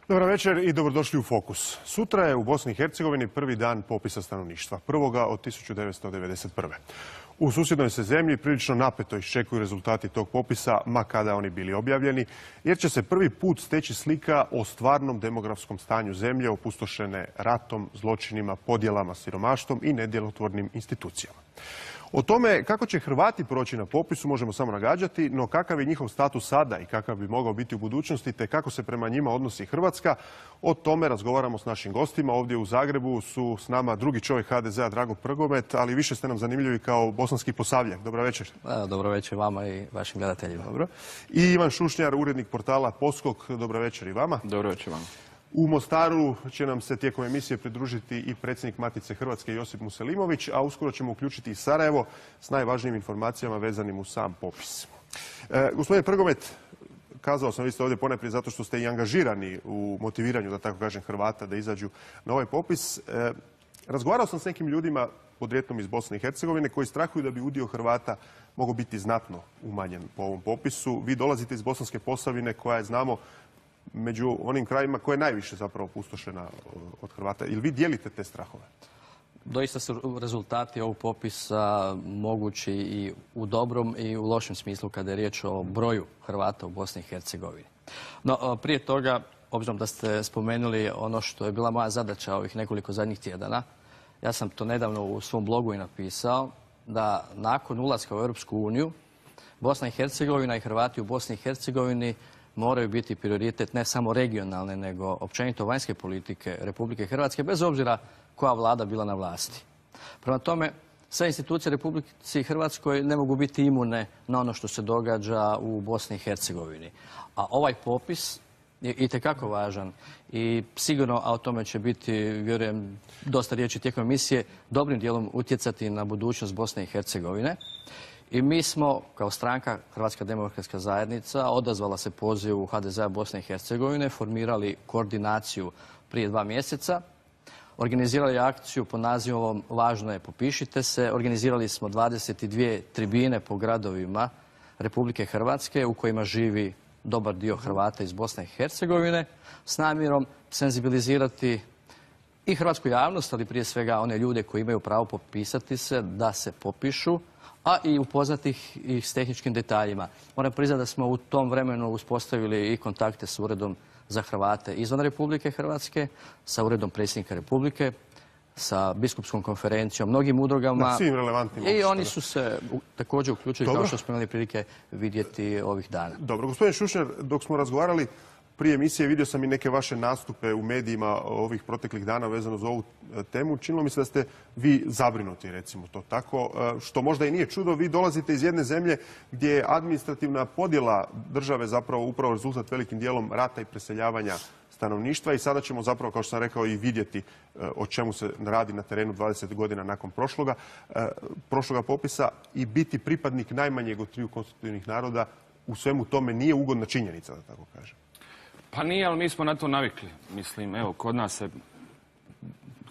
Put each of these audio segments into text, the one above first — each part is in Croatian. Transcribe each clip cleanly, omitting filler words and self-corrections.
Dobar večer i dobrodošli u Fokus. Sutra je u Bosni i Hercegovini prvi dan popisa stanovništva, prvoga od 1991. U susjednoj se zemlji prilično napeto iščekuju rezultati tog popisa, ma kada oni bili objavljeni, jer će se prvi put steći slika o stvarnom demografskom stanju zemlje opustošene ratom, zločinima, podjelama, siromaštvom i nedjelotvornim institucijama. O tome kako će Hrvati proći na popisu možemo samo nagađati, no kakav je njihov status sada i kakav bi mogao biti u budućnosti, te kako se prema njima odnosi Hrvatska, o tome razgovaramo s našim gostima. Ovdje u Zagrebu su s nama drugi čovjek HDZ-a Drago Prgomet, ali više ste nam zanimljivi kao bosanski Posavljak. Dobro večer. Dobro večer vama i vašim gledateljima. Dobro. I Ivan Šušnjar, urednik portala Poskok. Dobro večer i vama. Dobro večer vama. U Mostaru će nam se tijekom emisije pridružiti i predsjednik Matice Hrvatske Josip Muselimović, a uskoro ćemo uključiti i Sarajevo s najvažnijim informacijama vezanim u sam popis. Gospodine Prgomet, kazao sam, vi ste ovdje ponajprije zato što ste i angažirani u motiviranju, da tako kažem, Hrvata da izađu na ovaj popis. Razgovarao sam s nekim ljudima podrijetlom iz Bosne i Hercegovine koji strahuju da bi udio Hrvata mogao biti znatno umanjen po ovom popisu. Vi dolazite iz Bosanske Posavine koja je, znamo, među onim krajima koja je najviše zapravo opustošena od Hrvata. Ili vi dijelite te strahove? Doista su rezultati ovog popisa mogući i u dobrom i u lošem smislu kada je riječ o broju Hrvata u Bosni i Hercegovini. No, prije toga, obzirom da ste spomenuli ono što je bila moja zadaća ovih nekoliko zadnjih tjedana, ja sam to nedavno u svom blogu i napisao, da nakon ulaska u Europsku uniju, Bosna i Hercegovina i Hrvati u Bosni i Hercegovini moraju biti prioritet ne samo regionalne, nego općenito vanjske politike Republike Hrvatske, bez obzira koja vlada bila na vlasti. Prema tome, sve institucije Republike Hrvatskoj ne mogu biti imune na ono što se događa u Bosni i Hercegovini. A ovaj popis je itekako važan i sigurno, a o tome će biti, vjerujem, dosta riječi tijekom emisije, dobrim dijelom utjecati na budućnost Bosne i Hercegovine. I mi smo, kao stranka Hrvatska demokratska zajednica, odazvala se pozivu HDZ-a Bosne i Hercegovine, formirali koordinaciju prije 2 mjeseca, organizirali akciju pod nazivom Važno je popišite se, organizirali smo 22 tribine po gradovima Republike Hrvatske u kojima živi dobar dio Hrvata iz Bosne i Hercegovine, s namjerom senzibilizirati i hrvatsku javnost, ali prije svega one ljude koji imaju pravo popisati se, da se popišu, a i upoznati ih s tehničkim detaljima. Moram priznati da smo u tom vremenu uspostavili i kontakte s Uredom za Hrvate izvan Republike Hrvatske, sa Uredom predsjednika Republike, sa Biskupskom konferencijom, mnogim udrugama. Svim relevantnim. I oni su se također uključili, kao što smo imali prilike vidjeti ovih dana. Dobro. Gospodin Šušnjar, dok smo razgovarali prije emisije, vidio sam i neke vaše nastupe u medijima ovih proteklih dana vezano za ovu temu. Činilo mi se da ste vi zabrinuti, recimo to tako, što možda i nije čudo. Vi dolazite iz jedne zemlje gdje je administrativna podjela države zapravo upravo rezultat velikim dijelom rata i preseljavanja stanovništva i sada ćemo zapravo, kao što sam rekao, i vidjeti o čemu se radi na terenu 20 godina nakon prošloga popisa i biti pripadnik najmanjeg od 3 konstitutivnih naroda u svemu tome nije ugodna činjenica, da tako kažem. Pa nije, ali mi smo na to navikli. Mislim, evo, kod nas se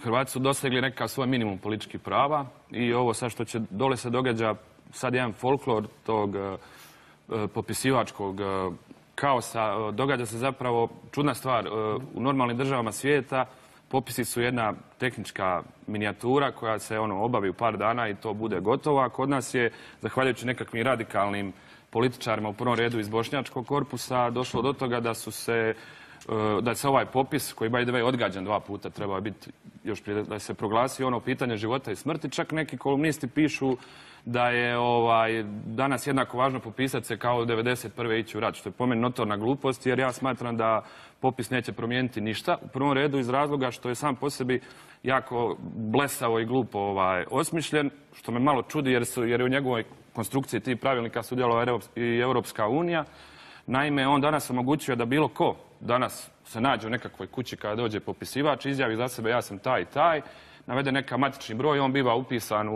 Hrvati su dosegli nekakav svoj minimum političkih prava i ovo sad što će dole se događa sad jedan folklor tog popisivačkog kaosa. Događa se zapravo čudna stvar. U normalnim državama svijeta popisi su jedna tehnička minijatura koja se obavi u par dana i to bude gotovo. A kod nas je, zahvaljujući nekakvim radikalnim političarima u prvom redu iz bošnjačkog korpusa, došlo do toga da se ovaj popis, koji by the way odgađan 2 puta, treba biti još prije da se proglasi pitanje života i smrti. Čak neki kolumnisti pišu da je danas jednako važno popisati se kao 1991. ići u rat, što je po meni notorna glupost, jer ja smatram da popis neće promijeniti ništa. U prvom redu iz razloga što je sam po sebi jako blesavo i glupo osmišljen, što me malo čudi jer je u njegovoj konstrukciji tih pravilnika sudjelovala i Europska unija. Naime, on danas omogućuje da bilo ko danas se nađe u nekakvoj kući kada dođe popisivač, izjavi za sebe ja sam taj i taj, navede neka matični broj, on biva upisan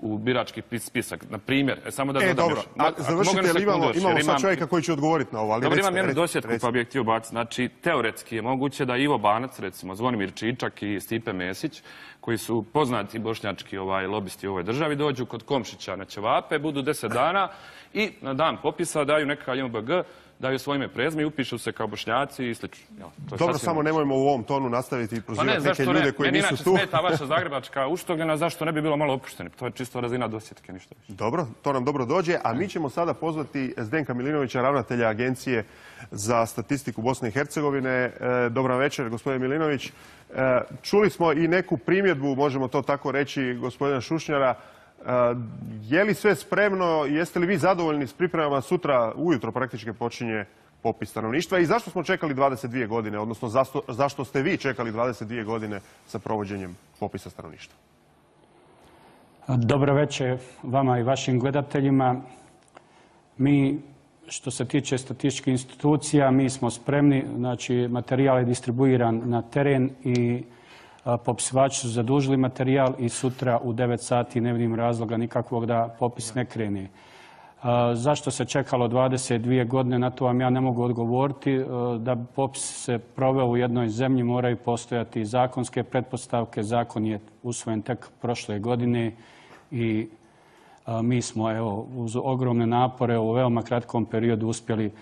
u birački spisak. Na primjer, samo da dodam još. Dobro, završite, jer imamo sad čovjeka koji će odgovoriti na ovo. Dobro, imam jednu dosjetku pa bih htio baciti. Znači, teoretski je moguće da Ivo Banac, recimo Zvonimir Čičak i Stipe Mesić, koji su poznati bošnjački lobisti u ovoj državi, dođu kod Komšića na ćevape, budu 10 dana i na dan popisa daju nekakav JMBG, daju svoje ime, prezime i upišu se kao Bošnjaci i slično. Dobro, samo nemojmo u ovom tonu nastaviti i Pa ne, prozivati neke zašto ljude ne? koji Meni nisu inače tu. smeta vaša zagrebačka uštogljena, zašto ne bi bilo malo opušteni? To je čisto razina dosjetke, ništa više. Dobro, to nam dobro dođe, a mi ćemo sada pozvati Zdenka Milinovića, ravnatelja Agencije za statistiku Bosne i Hercegovine. Dobar večer, gospodine Milinović. Čuli smo i neku primjedbu, možemo to tako reći, gospodina Šušnjara. Je li sve spremno? Jeste li vi zadovoljni s pripremama? Sutra ujutro praktički počinje popis stanovništva. I zašto smo čekali 22 godine, odnosno zašto ste vi čekali 22 godine sa provođenjem popisa stanovništva? Dobro večer vama i vašim gledateljima. Mi, što se tiče statističkih institucija, mi smo spremni. Znači, materijal je distribuiran na teren i popisivači su zadužili materijal i sutra u 9 sati ne vidim razloga nikakvog da popis ne krene. Zašto se čekalo 22 godine, na to vam ja ne mogu odgovoriti. Da bi popis se proveo u jednoj zemlji moraju postojati zakonske pretpostavke. Zakon je usvojen tek prošle godine i mi smo uz ogromne napore u veoma kratkom periodu uspjeli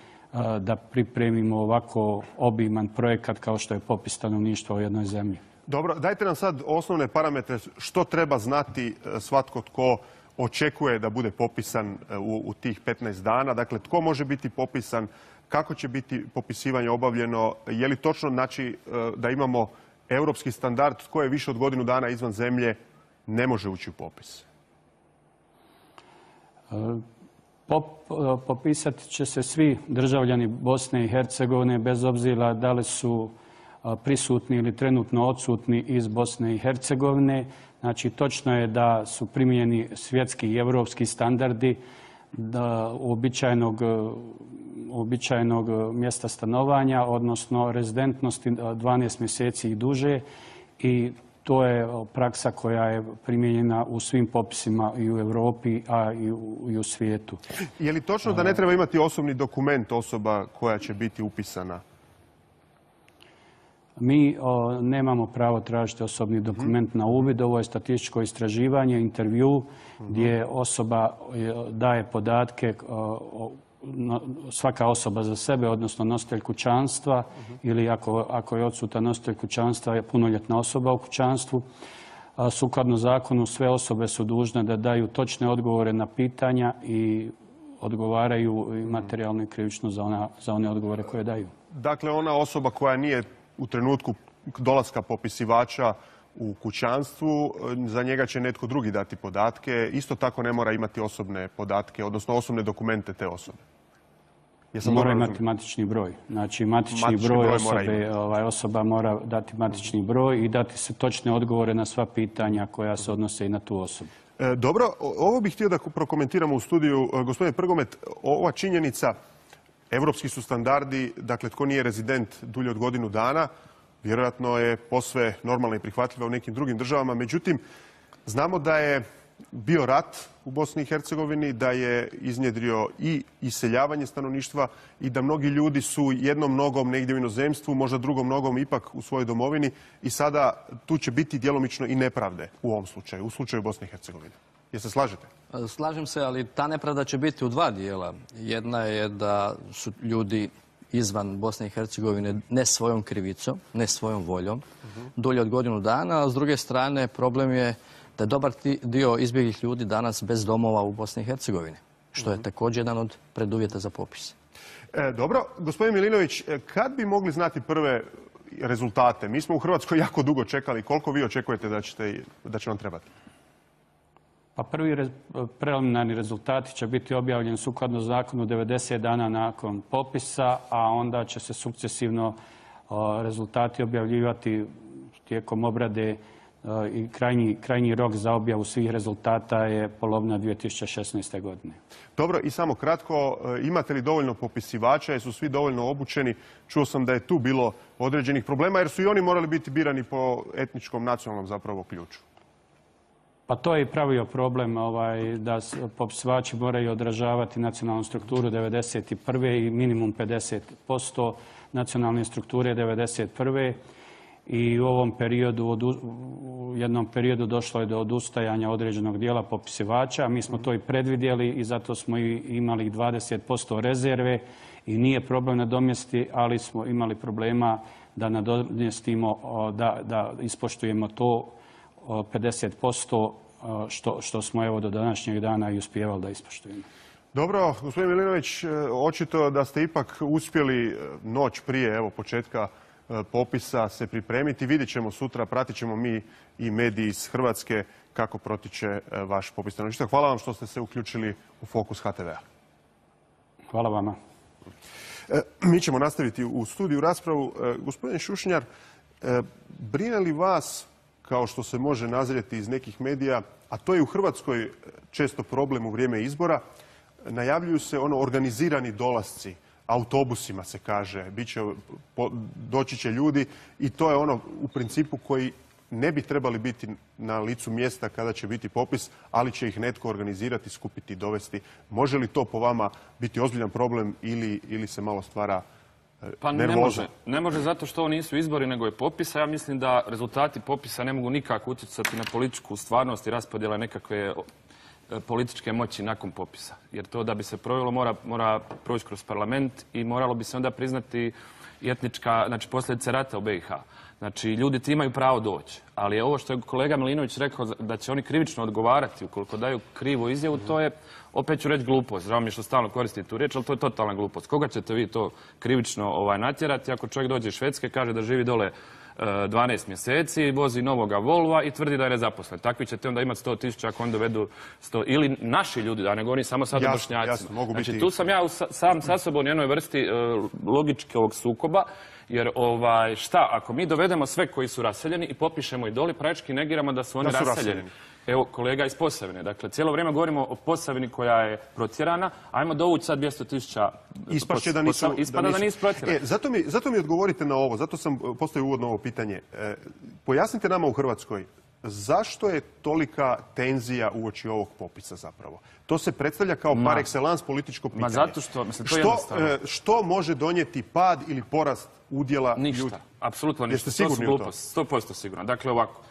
da pripremimo ovako obiman projekat kao što je popis stanovništva u jednoj zemlji. Dobro, dajte nam sad osnovne parametre što treba znati svatko tko očekuje da bude popisan u tih 15 dana. Dakle, tko može biti popisan, kako će biti popisivanje obavljeno, je li točno znači da imamo europski standard, tko je više od godinu dana izvan zemlje ne može ući u popis? Popisati će se svi državljani Bosne i Hercegovine bez obzira da li su prisutni ili trenutno odsutni iz Bosne i Hercegovine. Znači, točno je da su primijenjeni svjetski i evropski standardi uobičajenog mjesta stanovanja, odnosno rezidentnosti 12 mjeseci i duže. I to je praksa koja je primijenjena u svim popisima i u Europi, a i u svijetu. Je li točno da ne treba imati osobni dokument osoba koja će biti upisana? Mi nemamo pravo tražiti osobni dokument na uvid. Ovo je statističko istraživanje, intervju gdje osoba daje podatke, svaka osoba za sebe, odnosno nositelj kućanstva ili ako je odsutan nositelj kućanstva je punoljetna osoba u kućanstvu. Sukladno zakonu sve osobe su dužne da daju točne odgovore na pitanja i odgovaraju materijalno i krivično za one odgovore koje daju. Dakle, ona osoba koja nije u trenutku dolaska popisivača u kućanstvu, za njega će netko drugi dati podatke. Isto tako ne mora imati osobne podatke, odnosno osobne dokumente te osobe. Mora imati matični broj. Znači, matični broj osobe, osoba mora dati matični broj i dati se točne odgovore na sva pitanja koja se odnose i na tu osobu. Dobro, ovo bih htio da prokomentiramo u studiju. Gospodine Prgomet, ova činjenica, evropski su standardi, dakle, tko nije rezident dulje od godinu dana, vjerojatno je posve normalno i prihvatljivo u nekim drugim državama. Međutim, znamo da je bio rat u Bosni i Hercegovini, da je iznjedrio i iseljavanje stanovništva i da mnogi ljudi su jednom nogom negdje u inozemstvu, možda drugom nogom ipak u svojoj domovini i sada tu će biti djelomično i nepravde u ovom slučaju, u slučaju Bosne i Hercegovine. Jel se slažete? Slažem se, ali ta nepravda će biti u dva dijela. Jedna je da su ljudi izvan Bosne i Hercegovine ne svojom krivicom, ne svojom voljom, dulje od godinu dana, a s druge strane problem je da je dobar dio izbjeglih ljudi danas bez domova u Bosni i Hercegovini, što je također jedan od preduvjeta za popis. Dobro. Gospodin Milinović, kad bi mogli znati prve rezultate? Mi smo u Hrvatskoj jako dugo čekali. Koliko vi očekujete da će vam trebati? Pa prvi preliminarni rezultati će biti objavljeni sukladno zakonu 90 dana nakon popisa, a onda će se sukcesivno rezultati objavljivati tijekom obrade i krajnji rok za objavu svih rezultata je polovina 2016. godine. Dobro, i samo kratko, imate li dovoljno popisivača, jesu svi dovoljno obučeni? Čuo sam da je tu bilo određenih problema jer su i oni morali biti birani po etničkom, nacionalnom zapravo ključu. Pa to je i pravio problem da popisivači moraju odražavati nacionalnu strukturu 1991. i minimum 50% nacionalne strukture 1991. i u ovom periodu, u jednom periodu došlo je do odustajanja određenog dijela popisivača. Mi smo to i predvidjeli i zato smo imali 20% rezerve i nije problem nadomjestiti, ali smo imali problema da nadomjestimo, da ispoštujemo to 50% što smo evo do današnjeg dana i uspijevali da ispoštujemo. Dobro, gospodin Milinović, očito da ste ipak uspjeli noć prije evo početka popisa se pripremiti. Vidjet ćemo sutra, pratit ćemo mi i mediji iz Hrvatske kako protiče vaš popis stanovništva. Hvala vam što ste se uključili u Fokus HTV-a. Hvala vama. Mi ćemo nastaviti u studiju raspravu. Gospodin Šušnjar, brine li vas, kao što se može nazrijeti iz nekih medija, a to je u Hrvatskoj često problem u vrijeme izbora, najavljuju se organizirani dolasci, autobusima se kaže, doći će ljudi i to je u principu koji ne bi trebali biti na licu mjesta kada će biti popis, ali će ih netko organizirati, skupiti, dovesti. Može li to po vama biti ozbiljan problem ili se malo stvara nervoza? Ne može zato što ovo nisu izbori nego je popis, a ja mislim da rezultati popisa ne mogu nikako utjecati na političku stvarnost i raspodjela nekakve političke moći nakon popisa. Jer to da bi se provelo mora proći kroz parlament i moralo bi se onda priznati etnička, znači posljedice rata u BiH. Znači, ljudi ti imaju pravo doći. Ali je ovo što je kolega Milinović rekao da će oni krivično odgovarati ukoliko daju krivu izjavu, to je, opet ću reći, glupost. Žao mi je što stalno koristite tu riječ, ali to je totalna glupost. Koga ćete vi to krivično natjerati ako čovjek dođe iz Švedske, kaže da živi dole 12 mjeseci, vozi novoga Volva i tvrdi da je nezaposlen. Takvi ćete onda imati 100.000 ako oni dovedu 100. Ili naši ljudi, da ne govorim samo sad o Bošnjacima. Znači, tu sam ja sam sa sobom u jednoj vrsti logičkog sukoba, jer šta, ako mi dovedemo sve koji su raseljeni i popišemo i doli, praktički negiramo da su oni raseljeni. Evo, kolega iz Posavine. Dakle, cijelo vrijeme govorimo o Posavini koja je protjerana. Ajmo dovući sad 200.000... Ispašće da nisu protjerani. Zato mi odgovorite na ovo. Zato sam postavio uvodno ovo pitanje. Pojasnite nama u Hrvatskoj, zašto je tolika tenzija uoči ovog popisa zapravo? To se predstavlja kao par excellence političko pitanje. Zato što, mislim, to je jednostavno. Što može donijeti pad ili porast udjela ljudi? Ništa. Apsolutno ništa. Jeste sigurni u to? 100% sigurno. Dakle, ovako.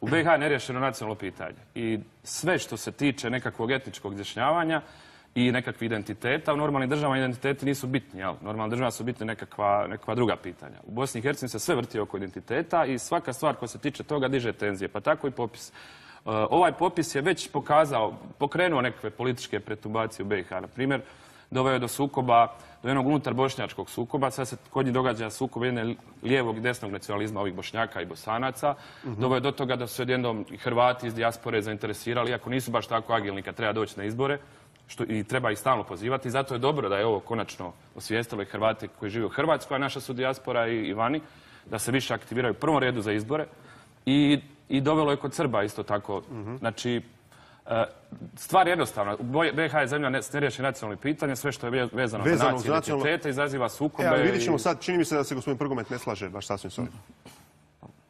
U BiH je neriješeno nacionalno pitanje i sve što se tiče nekakvog etničkog izjašnjavanja i nekakvih identiteta, u normalnim državama identiteti nisu bitni. Normalna država su bitne nekakva druga pitanja. U Bosni i Hercegovini se sve vrti oko identiteta i svaka stvar koja se tiče toga diže tenzije, pa tako i popis. Ovaj popis je već pokrenuo nekakve političke pretumbacije u BiH. Na primjer, doveo je do sukoba, do jednog unutar bošnjačkog sukoba. Sad se kod njih događa sukob jedne lijevog i desnog nacionalizma ovih Bošnjaka i Bosanaca. Doveo je do toga da su jednom i Hrvati iz dijaspore zainteresirali, iako nisu baš tako agilni kad treba doći na izbore, i treba ih stalno pozivati. Zato je dobro da je ovo konačno osvijestilo i Hrvati koji žive u Hrvatskoj, a naša su dijaspora i vani, da se više aktiviraju u prvom redu za izbore. I dovelo je kod Srba isto tako. Znači, stvar je jednostavna. BiH je zemlja s neriješenim nacionalnim pitanjem, sve što je vezano za nacije i identitete izaziva sukobe. Vidjet ćemo sad, čini mi se da se gospodin Prgomet ne slaže baš sasvim s ovim.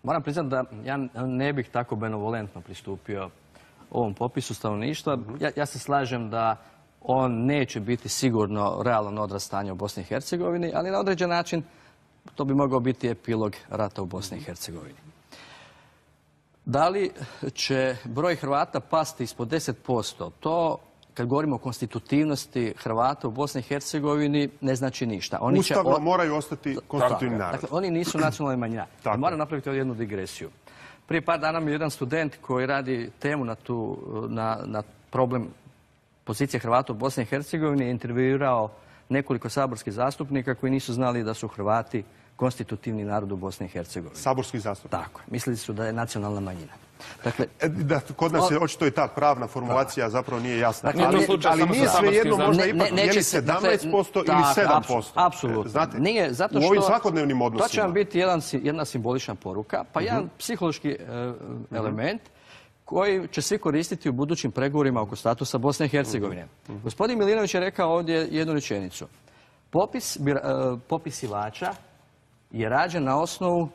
Moram priznati da ja ne bih tako benevolentno pristupio ovom popisu stanovništva. Ja se slažem da on neće biti sigurno realan odraz stanja u Bosni i Hercegovini, ali na određen način to bi mogao biti epilog rata u Bosni i Hercegovini. Da li će broj Hrvata pasti ispod 10%? To, kad govorimo o konstitutivnosti Hrvata u Bosni i Hercegovini, ne znači ništa. Ustavno moraju ostati konstitutivni narod. Dakle, oni nisu nacionalna manjina. Moram napraviti jednu digresiju. Prije par dana mi je jedan student koji radi temu na problem pozicije Hrvata u Bosni i Hercegovini intervjuirao nekoliko saborskih zastupnika koji nisu znali da su Hrvati konstitutivni narod u Bosni i Hercegovini. Saborski zastupnik. Tako. Mislili su da je nacionalna manjina. Dakle, kod nas je očito i ta pravna formulacija zapravo nije jasna. Ali nije svejedno možda ipak je li 17% ili 7%. Apsolutno. Znate, u ovim svakodnevnim odnosima. To će vam biti jedna simbolična poruka, pa jedan psihološki element koji će svi koristiti u budućim pregovorima oko statusa Bosne i Hercegovine. Gospodin Milinović je rekao ovdje jednu rečenicu. Popisivača je rađen na osnovu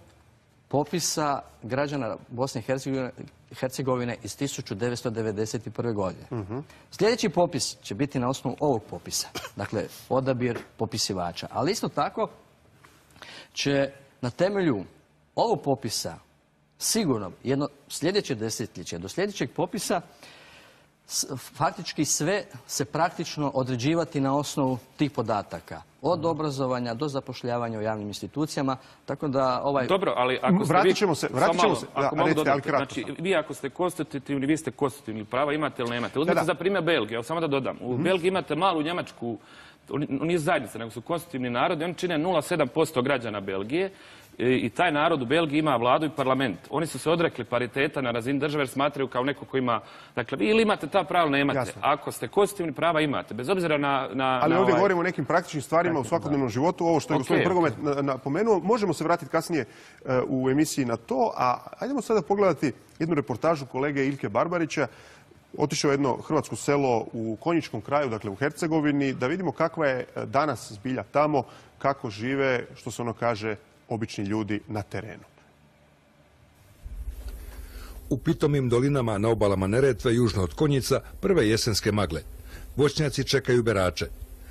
popisa građana Bosne i Hercegovine iz 1991. godine. Sljedeći popis će biti na osnovu ovog popisa. Dakle, odabir popisivača. Ali isto tako će na temelju ovog popisa sigurno jedno sljedeće desetljeće, do sljedećeg popisa faktički sve se praktično određivati na osnovu tih podataka. Od obrazovanja do zapošljavanja u javnim institucijama, tako da ovaj... Dobro, ali ako ste vratit ćemo se. Ako mogu dodati, znači vi ako ste konstitutivni, vi ste konstitutivni, prava imate ili nemate. Uzmite za primjer Belgije, samo da dodam. U Belgiji imate malu Njemačku, nije zajednica, nego su konstitutivni narodi, oni čine 0,7% građana Belgije. I taj narod u Belgiji ima vladu i parlament. Oni su se odrekli pariteta na razini države jer smatraju kao neko ko ima... Dakle, vi ili imate ta prava ili nemate. Jasno. Ako ste konstitutivni, prava imate. Bez obzira na ali ovdje govorimo o nekim praktičnim stvarima u svakodnevnom životu. Ovo što je gospodin Prgomet napomenuo. Možemo se vratiti kasnije u emisiji na to. A ajdemo sada pogledati jednu reportažu kolege Ilke Barbarića. Otišao je jedno hrvatsko selo u konjičkom kraju, dakle u Hercegovini, da vidimo kakva je danas zbilja tamo, kako žive, što se ono kaže, obični ljudi na terenu. U pitomim dolinama na obalama Neretve, južno od Konjica, prve jesenske magle. Voćnjaci čekaju berače.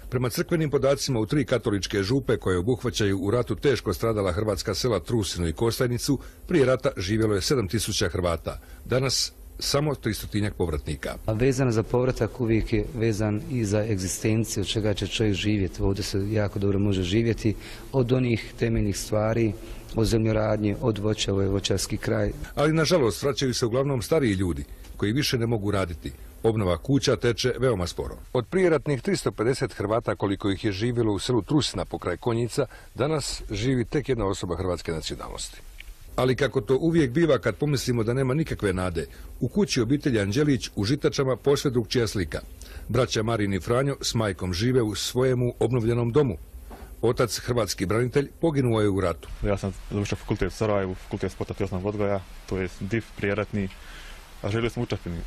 Prema crkvenim podacima u 3 katoličke župe koje obuhvaćaju u ratu teško stradala hrvatska sela Trusinu i Kostajnicu, prije rata živjelo je 7000 Hrvata. Danas samo 300 povratnika. A vezano za povratak uvijek je vezan i za egzistenciju, od čega će čovjek živjeti. Ovdje se jako dobro može živjeti od onih temeljnih stvari, od zemljoradnje, od voća, ovo je voćarski kraj. Ali nažalost vraćaju se uglavnom stariji ljudi koji više ne mogu raditi. Obnova kuća teče veoma sporo. Od prijeratnih 350 Hrvata koliko ih je živjelo u selu Trusina pokraj Konjica, danas živi tek jedna osoba hrvatske nacionalnosti. Ali kako to uvijek biva kad pomislimo da nema nikakve nade, u kući obitelji Anđelić u Žitačama posve drugčija slika. Braća Marin i Franjo s majkom žive u svojemu obnovljenom domu. Otac, hrvatski branitelj, poginuo je u ratu. Ja sam završio fakultet u Sarajevu, fakultet sporta tjelesnog odgoja, to je DIF prijeratni, a želili smo u Čapini.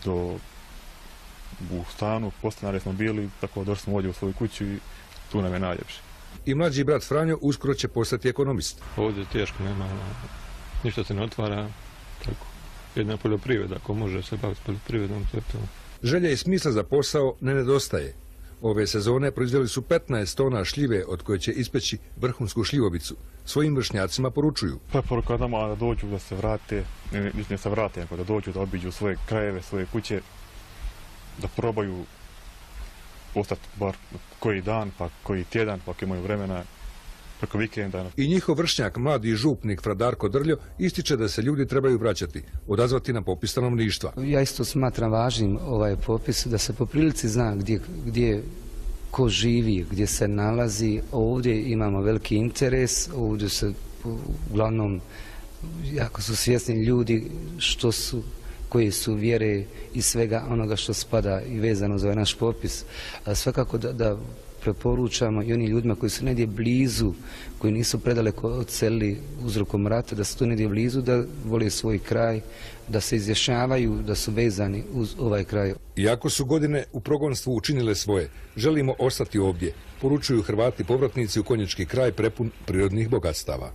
U stanu, postanari smo bili, tako došli smo ovdje u svoju kuću i tu nam je najljepše. I mlađi brat Franjo uskoro će postati ekonomist. Ovdje je teško, nema, ništa se ne otvara, tako. Jedna poljoprivreda, ako može se baviti poljoprivredom, to je to. Želja i smisla za posao ne nedostaje. Ove sezone proizveli su 15 tona šljive od koje će ispeći vrhunsku šljivovicu. Svojim vršnjacima poručuju. Preporuka nama da dođu, da se vrate, ne se vrate, nego da dođu, da obiđu svoje krajeve, svoje kuće, da probaju ostati bar koji dan, pa koji tjedan, pa ako imaju vremena, preko vikenda. I njihov vršnjak, mladi župnik Fradarko Drljo, ističe da se ljudi trebaju vraćati, odazvati na popis stanovništva. Ja isto smatram važnim ovaj popis, da se po prilici zna gdje ko živi, gdje se nalazi. Ovdje imamo veliki interes, ovdje se uglavnom jako su svjesni ljudi koji su vjere i svega onoga što spada i vezano za ovaj naš popis. Svakako da preporučamo i onim ljudima koji su negdje blizu, koji nisu predaleko odselili uzrokom rata, da su tu negdje blizu, da vole svoj kraj, da se izjašnjavaju, da su vezani uz ovaj kraj. Iako su godine u progonstvu učinile svoje, želimo ostati ovdje, poručuju Hrvati povratnici u konjički kraj prepun prirodnih bogatstava.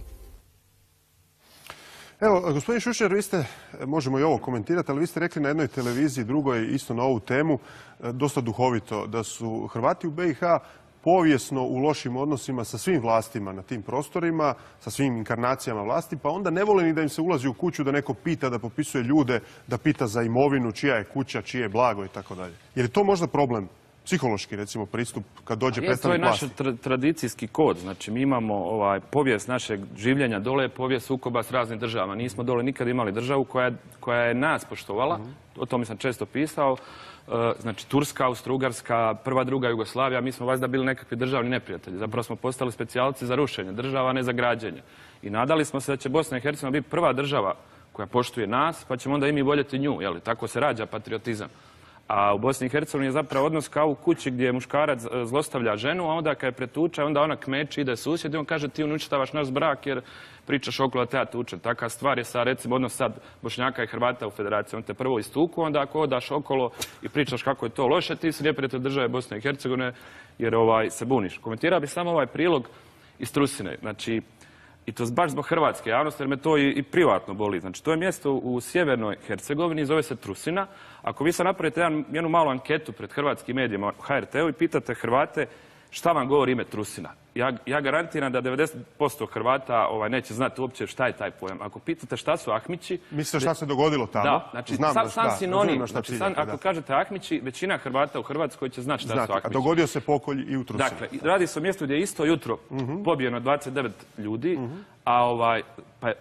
Evo, gospodin Šušer, vi ste, možemo i ovo komentirati, ali vi ste rekli na jednoj televiziji, drugoj isto na ovu temu, dosta duhovito, da su Hrvati u BiH povijesno u lošim odnosima sa svim vlastima na tim prostorima, sa svim inkarnacijama vlasti, pa onda ne vole ni da im se ulazi u kuću, da neko pita, da popisuje ljude, da pita za imovinu, čija je kuća, čije je blago i tako dalje. Je li to možda problem? Psihološki, recimo, pristup kad dođe predstavnik vlasti. To je naš tradicijski kod. Znači, mi imamo povijest našeg življenja dole, povijest sukoba s raznim državama. Nismo dole nikad imali državu koja je nas poštovala. O tome sam često pisao. Znači, Turska, Austro-Ugarska, prva, druga Jugoslavija. Mi smo valjda bili nekakvi državni neprijatelji. Zapravo smo postali specijalci za rušenje država, a ne za građenje. I nadali smo se da će Bosna i Hercegovina biti prva država koja poštuje nas, pa ćemo onda i mi voljeti nju. Tako se rađa patriotizam. A u Bosni i Hercegovini je zapravo odnos kao u kući gdje muškarac zlostavlja ženu, a onda kad je pretuče, onda ona kmeči, ide susjed i on kaže ti uništavaš naš brak jer pričaš okolo te ja tučem. Taka stvar je recimo odnos sad Bošnjaka i Hrvata u federaciji. On te prvo istuku, onda ako odaš okolo i pričaš kako je to loše, ti si neprijatelj države Bosne i Hercegovine jer se buniš. Komentirao bih samo ovaj prilog iz Trusine. Znači, i to baš zbog hrvatske javnosti, jer me to i privatno boli. Znači, to je mjesto u sjevernoj Hercegovini, zove se Trusina. Ako vi sad napravite jednu malu anketu pred hrvatskim medijima HRT-u i pitate Hrvate šta vam govori ime Trusina? Ja garantiram da 90% Hrvata neće znati uopće šta je taj pojam. Ako pitate šta su Ahmići... Mislite šta se dogodilo tamo? Da, znači sam sinonim. Znači, ako kažete Ahmići, većina Hrvata u Hrvatskoj će znati šta su Ahmići. A dogodio se pokolj i u Trusinu. Dakle, radi se o mjestu gdje je isto jutro pobijeno 29 ljudi, a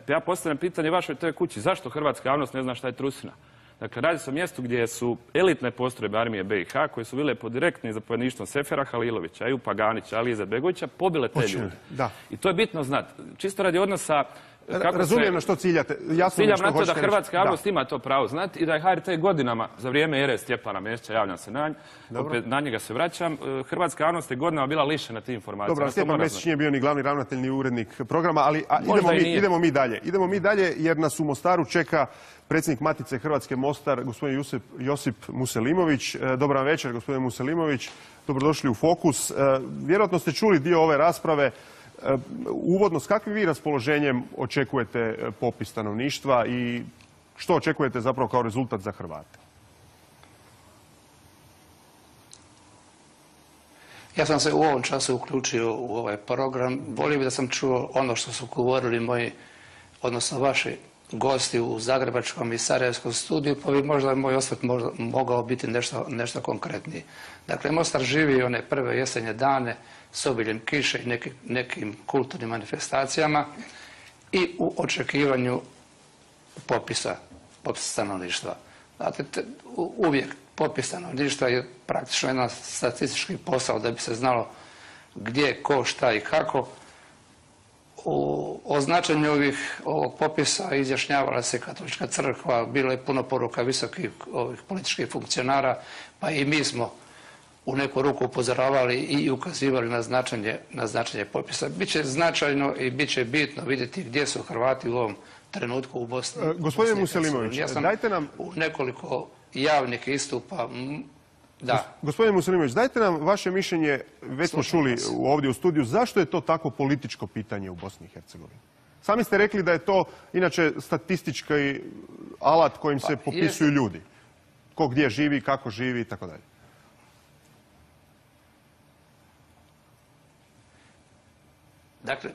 ja postavljam pitanje vašoj toj kući, zašto hrvatska javnost ne zna šta je Trusina? Dakle, radi se o mjestu gdje su elitne postrojbe armije BiH, koje su bile pod direktnim zapovjedništvom Sefera Halilovića, Ejupa Ganića, Alije Izetbegovića, pobile te ljude. I to je bitno znati. Čisto radi odnosa... Razumijem na što ciljate. Ciljam na to da hrvatska javnost ima to pravo znati i da je HRT godinama, za vrijeme ere Stjepana Mesića, javljam se opet na njega se vraćam, hrvatska javnost je godinama bila lišena tih informacija. Dobro, Stjepan Mesić nije bio ni glavni ravnatelj ni urednik programa, ali idemo mi dalje. Idemo mi dalje jer nas u Mostaru čeka predsjednik Matice Hrvatske Mostar, gospodin Josip Muselimović. Dobar vam večer, gospodin Muselimović. Dobrodošli u Fokus. Vjerojatno ste čuli dio ove rasprave. Uvodno, s kakvim vi raspoloženjem očekujete popis stanovništva i što očekujete zapravo kao rezultat za Hrvate? Ja sam se u ovom času uključio u ovaj program. Volio bih da sam čuo ono što su govorili moji, odnosno vaši gosti u zagrebačkom i sarajevskom studiju, pa bi možda moj osvrt mogao biti nešto konkretniji. Dakle, Mostar živi one prve jesenje dane s obiljem kiše i nekim kulturnim manifestacijama i u očekivanju popisa stanovništva. Znate, uvijek popis stanovništva je praktično jedan statistički posao da bi se znalo gdje, ko, šta i kako. O značenju ovog popisa izjašnjavala se Katolička crkva, bilo je puno poruka visokih političkih funkcionara, pa i mi smo u neku ruku upozoravali i ukazivali na značenje popisa. Biće značajno i bit će bitno vidjeti gdje su Hrvati u ovom trenutku u Bosni. Gospodine Muselimović, dajte nam... U nekoliko javnih istupa... Da. Gospodine Muselimović, dajte nam vaše mišljenje, već smo čuli ovdje u studiju, zašto je to tako političko pitanje u Bosni i Hercegovini? Sami ste rekli da je to inače statistički alat kojim se popisuju ljudi. Ko gdje živi, kako živi i tako dalje. Dakle,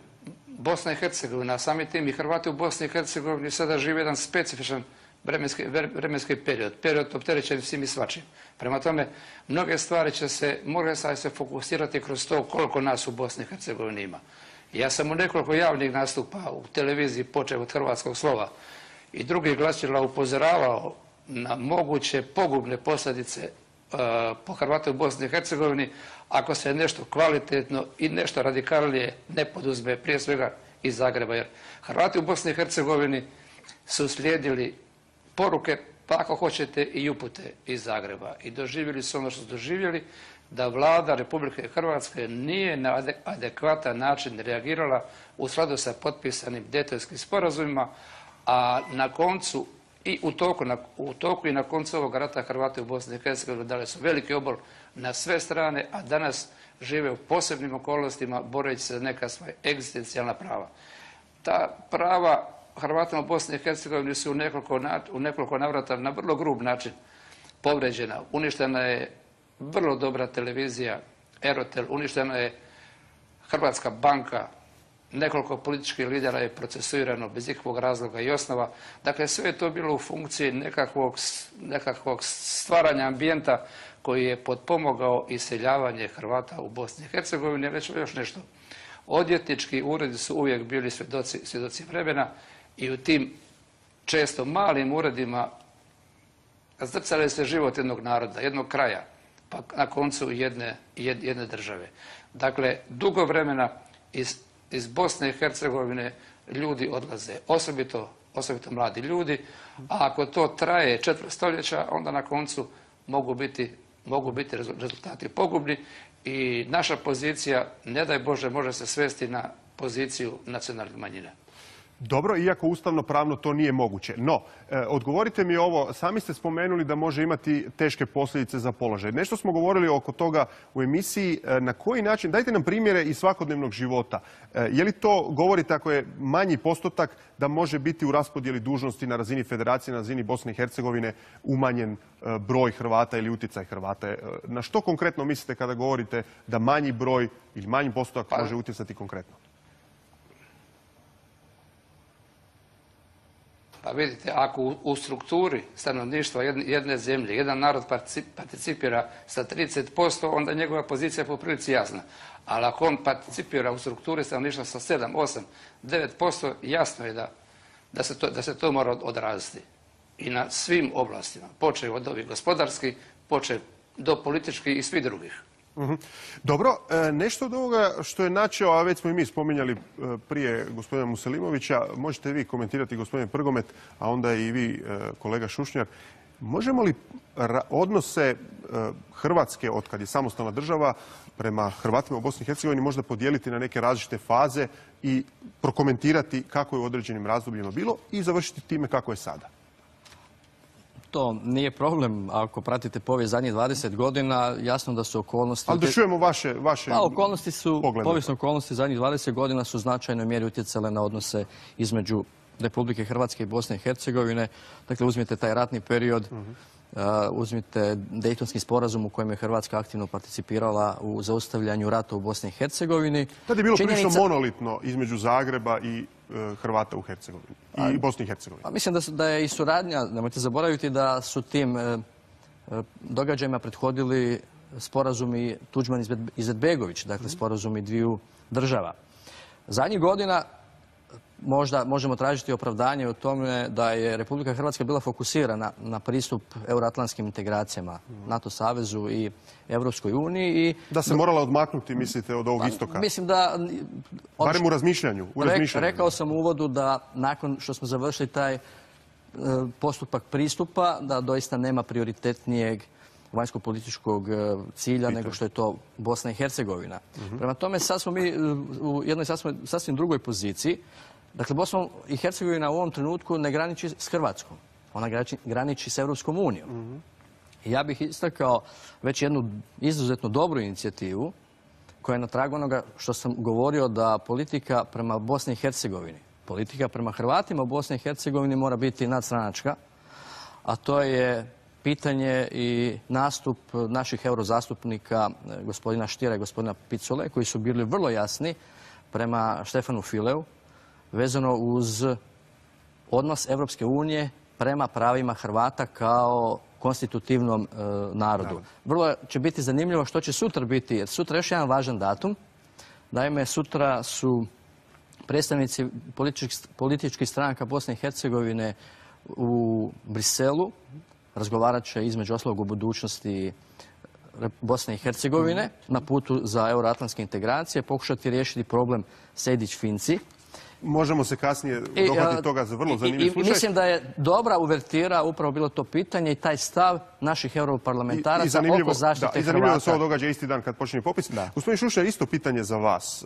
Bosna i Hercegovina, sami tim i Hrvati u Bosni i Hercegovini sada žive jedan specifičan vremenski period opterećen svim i svačim. Prema tome, mnoge stvari moraju se fokusirati kroz to koliko nas u Bosni i Hercegovini ima. Ja sam u nekoliko javnih nastupa u televiziji, počeo od Hrvatskog slova i drugih glasila upozoravao na moguće pogubne posljedice po Hrvate u Bosni i Hercegovini ako se nešto kvalitetno i nešto radikalnije ne poduzme, prije svega iz Zagreba. Jer Hrvati u Bosni i Hercegovini su slijedili poruke, pa ako hoćete i upute iz Zagreba. I doživjeli su ono što su doživjeli, da vlada Republike Hrvatske nije na adekvatan način reagirala u skladu sa potpisanim Dejtonskim sporazumima, a na koncu i u toku i na koncu ovog rata Hrvati u Bosni i Hercegovini dali su veliki obol na sve strane, a danas žive u posebnim okolnostima boreći se za neka svoja egzistencijalna prava. Ta prava Hrvatima u Bosni i Hercegovini su u nekoliko navrata na vrlo grub način povređena. Uništena je vrlo dobra televizija Erotel, uništena je Hrvatska banka, nekoliko političkih lidera je procesuirano bez ikakvog razloga i osnova. Dakle, sve je to bilo u funkciji nekakvog stvaranja ambijenta koji je potpomogao iseljavanje Hrvata u Bosni i Hercegovini. Reći još nešto. Odvjetnički uredi su uvijek bili svjedoci vremena i u tim često malim uredima zrcale se život jednog naroda, jednog kraja, pa na koncu jedne države. Dakle, dugo vremena iz Bosne i Hercegovine ljudi odlaze, osobito mladi ljudi, a ako to traje 4 stoljeća, onda na koncu mogu biti rezultati pogubni i naša pozicija, ne daj Bože, može se svesti na poziciju nacionalnih manjina. Dobro, iako ustavno pravno to nije moguće. No, odgovorite mi ovo, sami ste spomenuli da može imati teške posljedice za položaj. Nešto smo govorili oko toga u emisiji. Na koji način, dajte nam primjere iz svakodnevnog života. Je li to, govorite ako je manji postotak, da može biti u raspodjeli dužnosti na razini federacije, na razini Bosne i Hercegovine umanjen broj Hrvata ili utjecaj Hrvata? Na što konkretno mislite kada govorite da manji broj ili manji postotak može utjecati konkretno? Pa vidite, ako u strukturi stanovništva jedne zemlje jedan narod participira sa 30%, onda njegova pozicija je po prilici jasna. Ali ako on participira u strukturi stanovništva sa 7, 8, 9%, jasno je da se to mora odraziti. I na svim oblastima, počev od ovih gospodarskih, počev do političkih i svih drugih. Dobro, nešto od ovoga što je načeo, a već smo i mi spominjali prije gospodina Muselimovića, možete vi komentirati, gospodine Prgomet, a onda i vi, kolega Šušnjar. Možemo li odnose Hrvatske, od kad je samostalna država, prema Hrvatima u Bosni i Hercegovini možda podijeliti na neke različite faze i prokomentirati kako je u određenim razdobljima bilo i završiti time kako je sada? To nije problem. Ako pratite povijest zadnjih 20 godina, jasno da su okolnosti... Ali da čujemo vaše poglede. Povijesne okolnosti zadnjih 20 godina su značajnoj mjeri utjecale na odnose između Republike Hrvatske i Bosne i Hercegovine. Dakle, uzmite taj ratni period, uzmite Dejtonski sporazum u kojem je Hrvatska aktivno participirala u zaustavljanju rata u Bosni i Hercegovini. Tada je bilo prilično monolitno između Zagreba i Hrvata u Hercegovini i Bosni i Hercegovini. Mislim da je i suradnja, nemojte zaboraviti da su tim događajima prethodili sporazumi Tuđman-Izetbegović, dakle sporazumi dviju država. Zadnjih godina možda možemo tražiti opravdanje u tome da je Republika Hrvatska bila fokusirana na pristup euroatlantskim integracijama, NATO savezu i Europskoj uniji. Da se morala odmaknuti, mislite, od ovog istoka? Mislim da... Barem u razmišljanju. Rekao sam u uvodu da nakon što smo završili taj postupak pristupa, da doista nema prioritetnijeg vanjsko-političkog cilja nego što je to Bosna i Hercegovina. Prema tome, sad smo mi u jednoj sasvim drugoj poziciji. Dakle, Bosna i Hercegovina u ovom trenutku ne graniči s Hrvatskom. Ona graniči s Europskom unijom. Ja bih istakao već jednu izuzetno dobru inicijativu koja je na tragu onoga što sam govorio da politika prema Bosni i Hercegovini, politika prema Hrvatima u Bosni i Hercegovini mora biti nadstranačka, a to je pitanje i nastup naših eurozastupnika, gospodina Stiera i gospodina Picule, koji su bili vrlo jasni prema Štefanu Fileu, vezano uz odnos Europske unije prema pravima Hrvata kao konstitutivnom narodu. Vrlo će biti zanimljivo što će sutra biti, jer sutra je još jedan važan datum. Naime, sutra su predstavnici političkih stranaka Bosne i Hercegovine u Briselu. Razgovarat će između ostalog o budućnosti Bosne i Hercegovine na putu za euroatlantske integracije, pokušati riješiti problem Sejdić-Finci. Možemo se kasnije dohvatiti toga za vrlo zanimljiv slučaj. Mislim da je dobra uvertira upravo bilo to pitanje i taj stav naših europarlamentaraca oko zaštite Hrvata. I zanimljivo da se ovo događa isti dan kad počinje popis. Gospodin Šušnjar, isto pitanje za vas.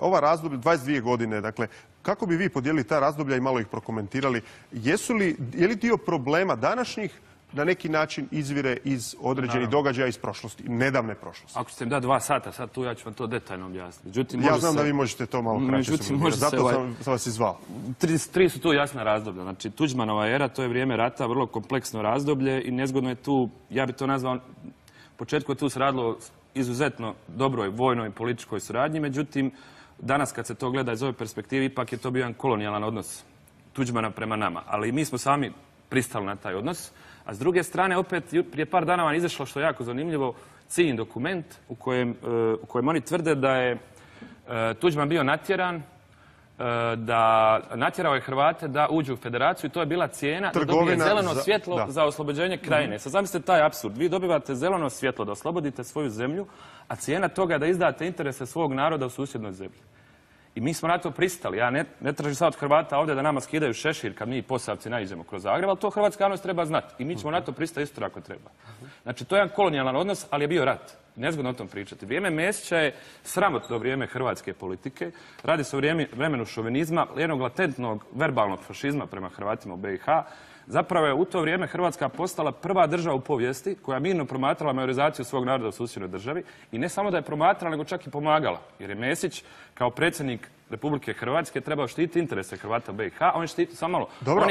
Ova razdoblje, 22 godine, dakle, kako bi vi podijelili ta razdoblja i malo ih prokomentirali? Je li dio problema današnjih na neki način izvire iz određenih događaja iz prošlosti, nedavne prošlosti? Ako ćete mi dati 2 sata, sad tu ja ću vam to detaljno objasniti. Ja znam da vi možete to malo kraće sublimirati, zato sam vas i zvao. Tri su tu jasna razdoblja. Znači, Tuđmanova era, to je vrijeme rata, vrlo kompleksno razdoblje i nezgodno je tu, ja bi to nazvao, u početku je tu se radilo izuzetno dobroj vojnoj i političkoj suradnji, međutim, danas kad se to gleda iz ove perspektive, ipak je to bio jedan kolonijalan odnos Tuđmana prema nama. Ali mi smo sami pristali na taj odnos. A s druge strane, opet, prije par dana vam izašlo, što je jako zanimljivo, ciljni dokument u kojem oni tvrde da je Tuđman bio natjeran, da natjerao je Hrvate da uđu u federaciju i to je bila cijena da dobije zeleno svjetlo za oslobođenje krajine. Sad zamislite taj apsurd. Vi dobivate zeleno svjetlo da oslobodite svoju zemlju, a cijena toga je da izdate interese svog naroda u susjednoj zemlji. I mi smo na to pristali. Ja ne tražim sad od Hrvata ovdje da nama skidaju šešir kad mi Posavci naiđemo kroz Zagreb, ali to hrvatska javnost treba znati. I mi ćemo na to pristati isto ako treba. Znači, to je jedan kolonijalan odnos, ali je bio rat. Nezgodno o tom pričati. Vrijeme Mesića je sramotno vrijeme hrvatske politike. Radi se o vremenu šovinizma, jednog latentnog verbalnog fašizma prema Hrvatima u BiH. Zapravo je u to vrijeme Hrvatska postala prva država u povijesti koja je mirno promatrala majorizaciju svog naroda u susjednoj državi i ne samo da je promatrala, nego čak i pomagala. Jer je Mesić kao predsjednik Republike Hrvatske trebao štiti interese Hrvata BiH, a on je štiti samo malo. Dobro.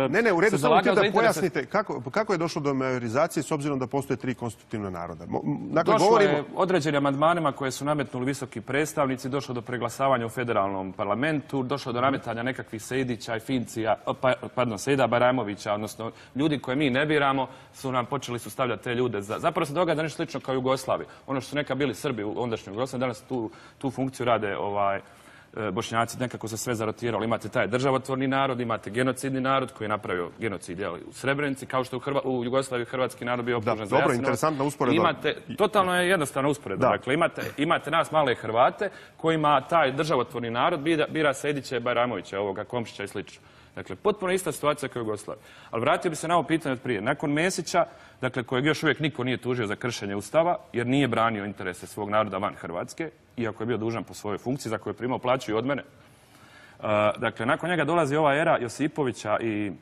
Ne, u redu, samo ti da pojasnite kako je došlo do majorizacije s obzirom da postoje 3 konstitutivna naroda. Došlo je određenim amandmanima koje su nametnuli visoki predstavnici, došlo do preglasavanja u federalnom parlamentu, došlo do nametanja nekakvih Sejdića i Fincija, Sejda Barajmovića, odnosno ljudi koje mi ne biramo, počeli su stavljati te ljude. Zapravo se događa nešto slično kao u Jugoslaviji. Ono što su neka bili Srbi u ondašnjoj Jugoslaviji, danas tu funkciju rade Bošnjaci, nekako se sve zarotiralo. Imate taj državotvorni narod, imate genocidni narod koji je napravio genocid u Srebrenici, kao što u Jugoslaviji hrvatski narod bio optužen za Jasenovac. Dobro, interesantna usporedba. Totalno je jednostavna usporedba. Dakle, imate nas male Hrvate kojima taj državotvorni narod bira Sejdića i Bajramovića, ovoga Komšića i slično. Dakle, potpuno ista situacija kao u Jugoslaviji. Ali vratio bi se na ovo pitanje od prije. Nakon Mesića, dakle, kojeg još uvijek niko nije tužio za kršenje Ustava, jer nije branio interese svog naroda van Hrvatske, iako je bio dužan po svojoj funkciji za koju je primao plaću i od mene. Dakle, nakon njega dolazi ova era Josipovića i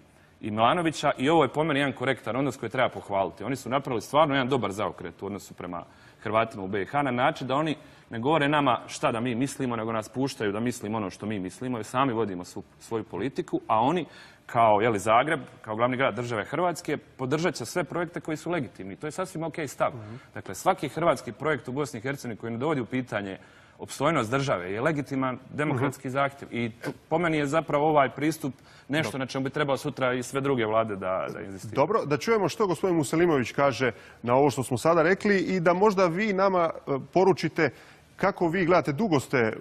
Milanovića i ovo je po meni jedan korektan odnos koji treba pohvaliti. Oni su napravili stvarno jedan dobar zaokret u odnosu prema Hrvatima u BiH na način da oni ne govore nama šta da mi mislimo, nego nas puštaju da mislimo ono što mi mislimo i sami vodimo svoju politiku, a oni kao Zagreb, kao glavni grad države Hrvatske, podržat će sve projekte koji su legitimni. To je sasvim ok stav. Dakle, svaki hrvatski projekt u Bosni i Hercegovini koji ne dovodi u pitanje opstojnost države je legitiman demokratski zahtjev. I po meni je zapravo ovaj pristup nešto na čemu bi trebao sutra i sve druge vlade da inzistiraju. Dobro, da čujemo što gospodin Muselimović kaže na ovo što smo sada rekli i da možda vi nama poručite kako vi gledate, dugo ste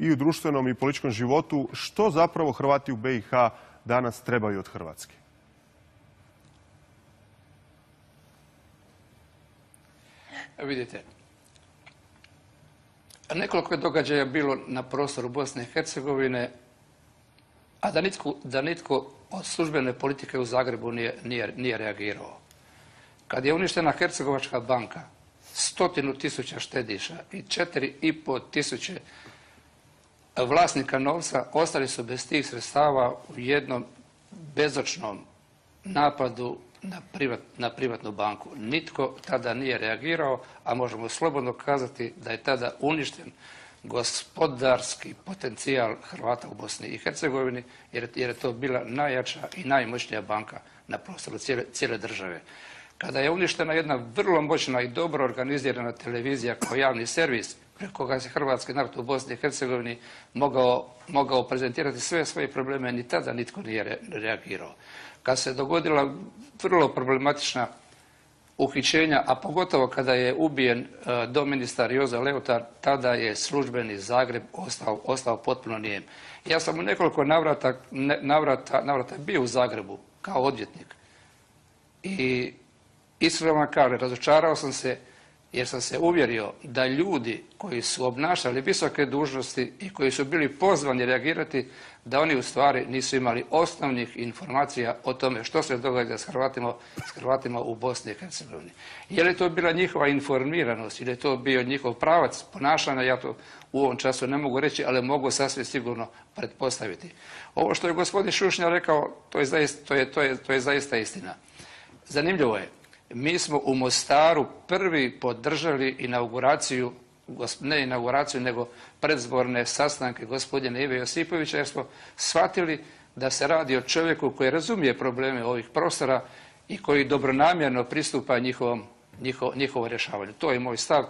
i u društvenom i političkom životu, što zapravo Hrvati u BiH danas trebaju od Hrvatske? Vidite, nekoliko je događaja bilo na prostoru Bosne i Hercegovine, a da nitko od službene politike u Zagrebu nije reagirao. Kad je uništena Hercegovačka banka, 100.000 štediša i 4.500 vlasnika novca ostali su bez tih sredstava u jednom bezočnom napadu na privatnu banku. Nitko tada nije reagirao, a možemo slobodno kazati da je tada uništen gospodarski potencijal Hrvata u Bosni i Hercegovini, jer je to bila najjača i najmoćnija banka na prostoru cijele države. Kada je uništena jedna vrlo moćna i dobro organizirana televizija kao javni servis, preko koga se hrvatski narod u Bosni i Hercegovini mogao prezentirati sve svoje probleme, ni tada nitko nije reagirao. Kad se dogodila vrlo problematična uhićenja, a pogotovo kada je ubijen doministar Jozo Leotar, tada je službeni Zagreb ostao potpuno nijem. Ja sam u nekoliko navrata bio u Zagrebu kao odvjetnik i iskreno vam kažem, razočarao sam se jer sam se uvjerio da ljudi koji su obnašali visoke dužnosti i koji su bili pozvani reagirati, da oni u stvari nisu imali osnovnih informacija o tome što se događa s Hrvatima u Bosni i Hercegovini. Je li to bila njihova informiranost ili je to bio njihov pravac ponašanja, ja to u ovom času ne mogu reći, ali mogu sasvim sigurno pretpostaviti. Ovo što je gospodin Šušnja rekao, to je zaista istina. Zanimljivo je. Mi smo u Mostaru prvi podržali inauguraciju, ne inauguraciju, nego predzborne sastanke gospodina Ive Josipovića, jer smo shvatili da se radi o čovjeku koji razumije probleme ovih prostora i koji dobronamjerno pristupa njihovom rješavanju. To je moj stav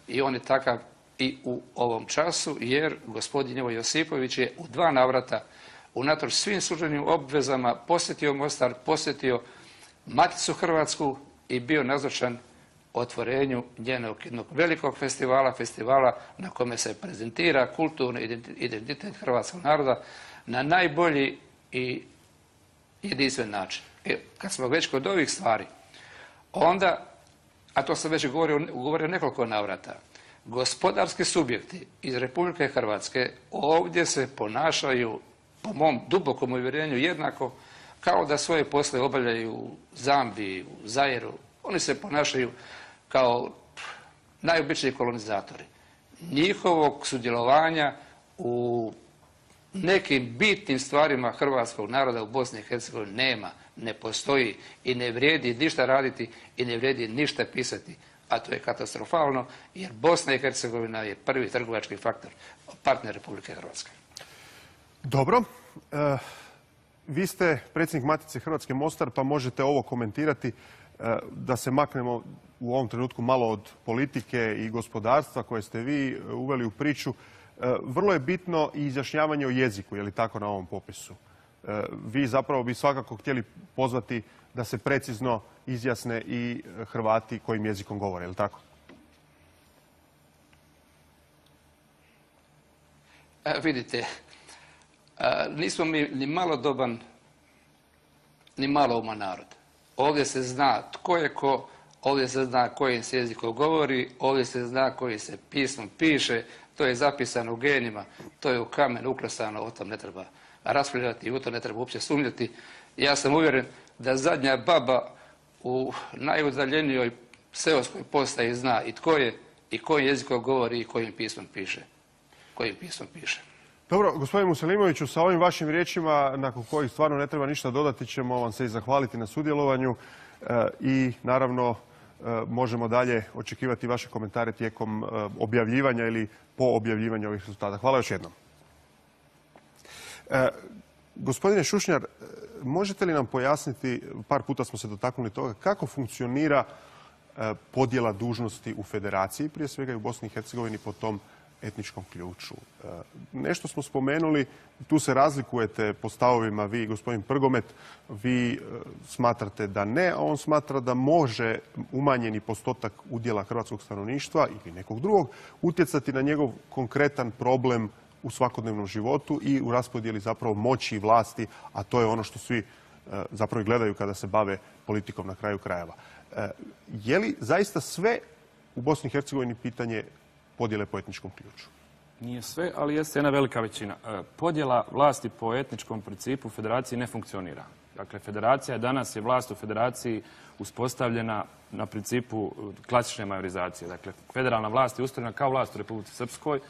i on je takav i u ovom času, jer gospodin Ivo Josipović je u 2 navrata unatoč svim službenim obvezama posjetio Mostar, posjetio Maticu Hrvatsku i bio nazočan otvorenju njenog jednog velikog festivala na kome se prezentira kulturni identitet hrvatskog naroda na najbolji i jedinstven način. Kad smo već kod ovih stvari, onda, a to sam već govorio nekoliko navrata, Gospodarski subjekti iz Republike Hrvatske ovdje se ponašaju, po mom dubokom uvjerenju, jednako kao da svoje posle obavljaju u Zambiji, u Zairu. Oni se ponašaju kao najobičniji kolonizatori. Njihovog sudjelovanja u nekim bitnim stvarima hrvatskog naroda u Bosni i Hercegovini nema, ne postoji i ne vrijedi ništa raditi i ne vrijedi ništa pisati. A to je katastrofalno, jer Bosna i Hercegovina je prvi trgovački faktor, partner Republike Hrvatske. Dobro. Vi ste predsjednik Matice Hrvatske Mostar, pa možete ovo komentirati, da se maknemo u ovom trenutku malo od politike i gospodarstva koje ste vi uveli u priču. Vrlo je bitno i izjašnjavanje o jeziku, je li tako, na ovom popisu? Vi zapravo bi svakako htjeli pozvati da se precizno izjasne i Hrvati kojim jezikom govore, je li tako? Vidite, nismo mi ni malo doban, ni malo uman narod. Ovdje se zna tko je ko, ovdje se zna kojim se jezikom govori, ovdje se zna kojim se pismom piše, to je zapisano u genima, to je u kamen uklesano, o tom ne treba raspravljati i u to ne treba uopće sumnjati. Ja sam uvjeren da zadnja baba u najudaljenijoj seoskoj postaji zna i tko je i kojim jezikom govori i kojim pismom piše. Dobro, gospodine Muselimoviću, sa ovim vašim riječima, nakon kojih stvarno ne treba ništa dodati, ćemo vam se i zahvaliti na sudjelovanju i naravno možemo dalje očekivati vaše komentare tijekom objavljivanja ili po objavljivanju ovih rezultata. Hvala još jednom. Gospodine Šušnjar, možete li nam pojasniti, par puta smo se dotaknuli toga, kako funkcionira podjela dužnosti u federaciji, prije svega i u Bosni i Hercegovini, po tom etničkom ključu? Nešto smo spomenuli, tu se razlikujete po stavovima vi i gospodin Prgomet. Vi smatrate da ne, a on smatra da može umanjeni postotak udjela hrvatskog stanovništva ili nekog drugog utjecati na njegov konkretan problem u svakodnevnom životu i u raspodjeli zapravo moći i vlasti, a to je ono što svi zapravo gledaju kada se bave politikom na kraju krajeva. Je li zaista sve u Bosni i Hercegovini pitanje podjele po etničkom ključu? Nije sve, ali jeste jedna velika većina. Podjela vlasti po etničkom principu u federaciji ne funkcionira. Dakle, federacija danas je vlast u federaciji uspostavljena na principu klasične majorizacije. Dakle, federalna vlast je ustrojena kao vlast u Republici Srpskoj,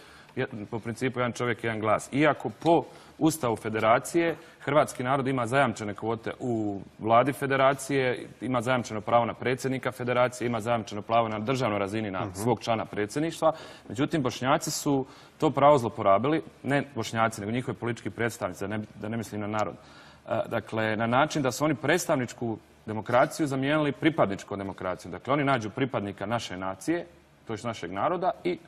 po principu jedan čovjek, jedan glas. Iako po Ustavu federacije hrvatski narod ima zajamčene kvote u vladi federacije, ima zajamčeno pravo na predsjednika federacije, ima zajamčeno pravo na državnoj razini na svog člana predsjedništva. Međutim, Bošnjaci su to pravo zloporabili, ne Bošnjaci, nego njihovi politički predstavnici, da ne mislim na narod. Dakle, na način da su oni predstavničku demokraciju zamijenili pripadničkom demokracijom. Dakle, oni nađu pripadnika naše nacije, to je našeg naroda, i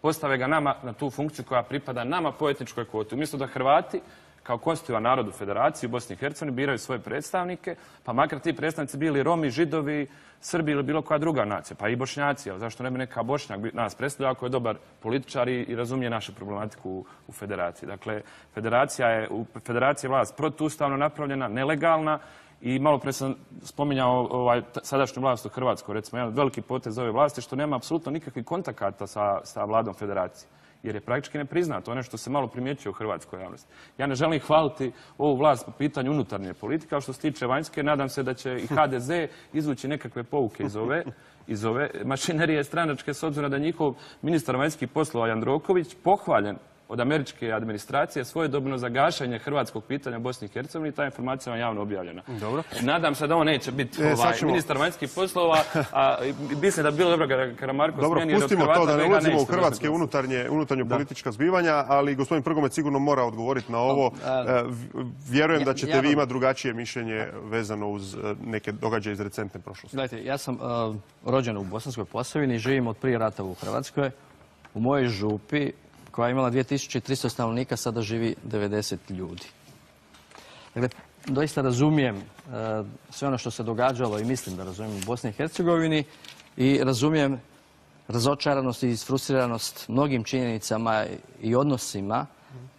postave ga nama na tu funkciju koja pripada nama po etničkoj kvoti. Umjesto da Hrvati, kao konstitutivan narod u federaciji u Bosni i Hercegovini, biraju svoje predstavnike, pa makar ti predstavnici bili Romi, Židovi, Srbi ili bilo koja druga nacija, pa i Bošnjaci. Zašto ne bi neka Bošnjak nas predstavlja ako je dobar političar i razumije našu problematiku u federaciji. Dakle, federacija je vlast protuustavno napravljena, nelegalna. I malo pre sam spominjao sadašnju vlast u Hrvatskoj, recimo jedan veliki potez ove vlasti, što nema apsolutno nikakvih kontakata sa vladom federacije. Jer je praktički ne priznato, ono što se malo primjećuje u hrvatskoj javnosti. Ja ne želim hvaliti ovu vlast po pitanju unutarnje politike, ali što se tiče vanjske, nadam se da će i HDZ izvući nekakve pouke iz ove mašinerije stranačke, s obzirom da njihov ministar vanjskih poslova Jandroković pohvaljen od američke administracije svojedobno za gašenje hrvatskog pitanja u Bosni i Hercegovini. Ta informacija je javno objavljena. Dobro. Nadam se da on neće biti ministar vanjskih poslova, a mislim da bi bilo dobro da Karamarko smijeni. Dobro, pustimo to da ne ulazimo u hrvatske unutarnje politička zbivanja, ali gospodin Prgomet sigurno mora odgovoriti na ovo. Vjerujem da ćete vi imati drugačije mišljenje vezano uz neke događaje iz recentne prošlosti. Gledajte, ja sam rođen u Bosanskoj Posavini, živim od prije rata u Hrvatskoj. U mojoj župi, koja je imala 2300 stanovnika, sada živi 90 ljudi. Dakle, doista razumijem sve ono što se događalo i mislim da razumijem u Bosni i Hercegovini i razumijem razočaranost i isfrustriranost mnogim činjenicama i odnosima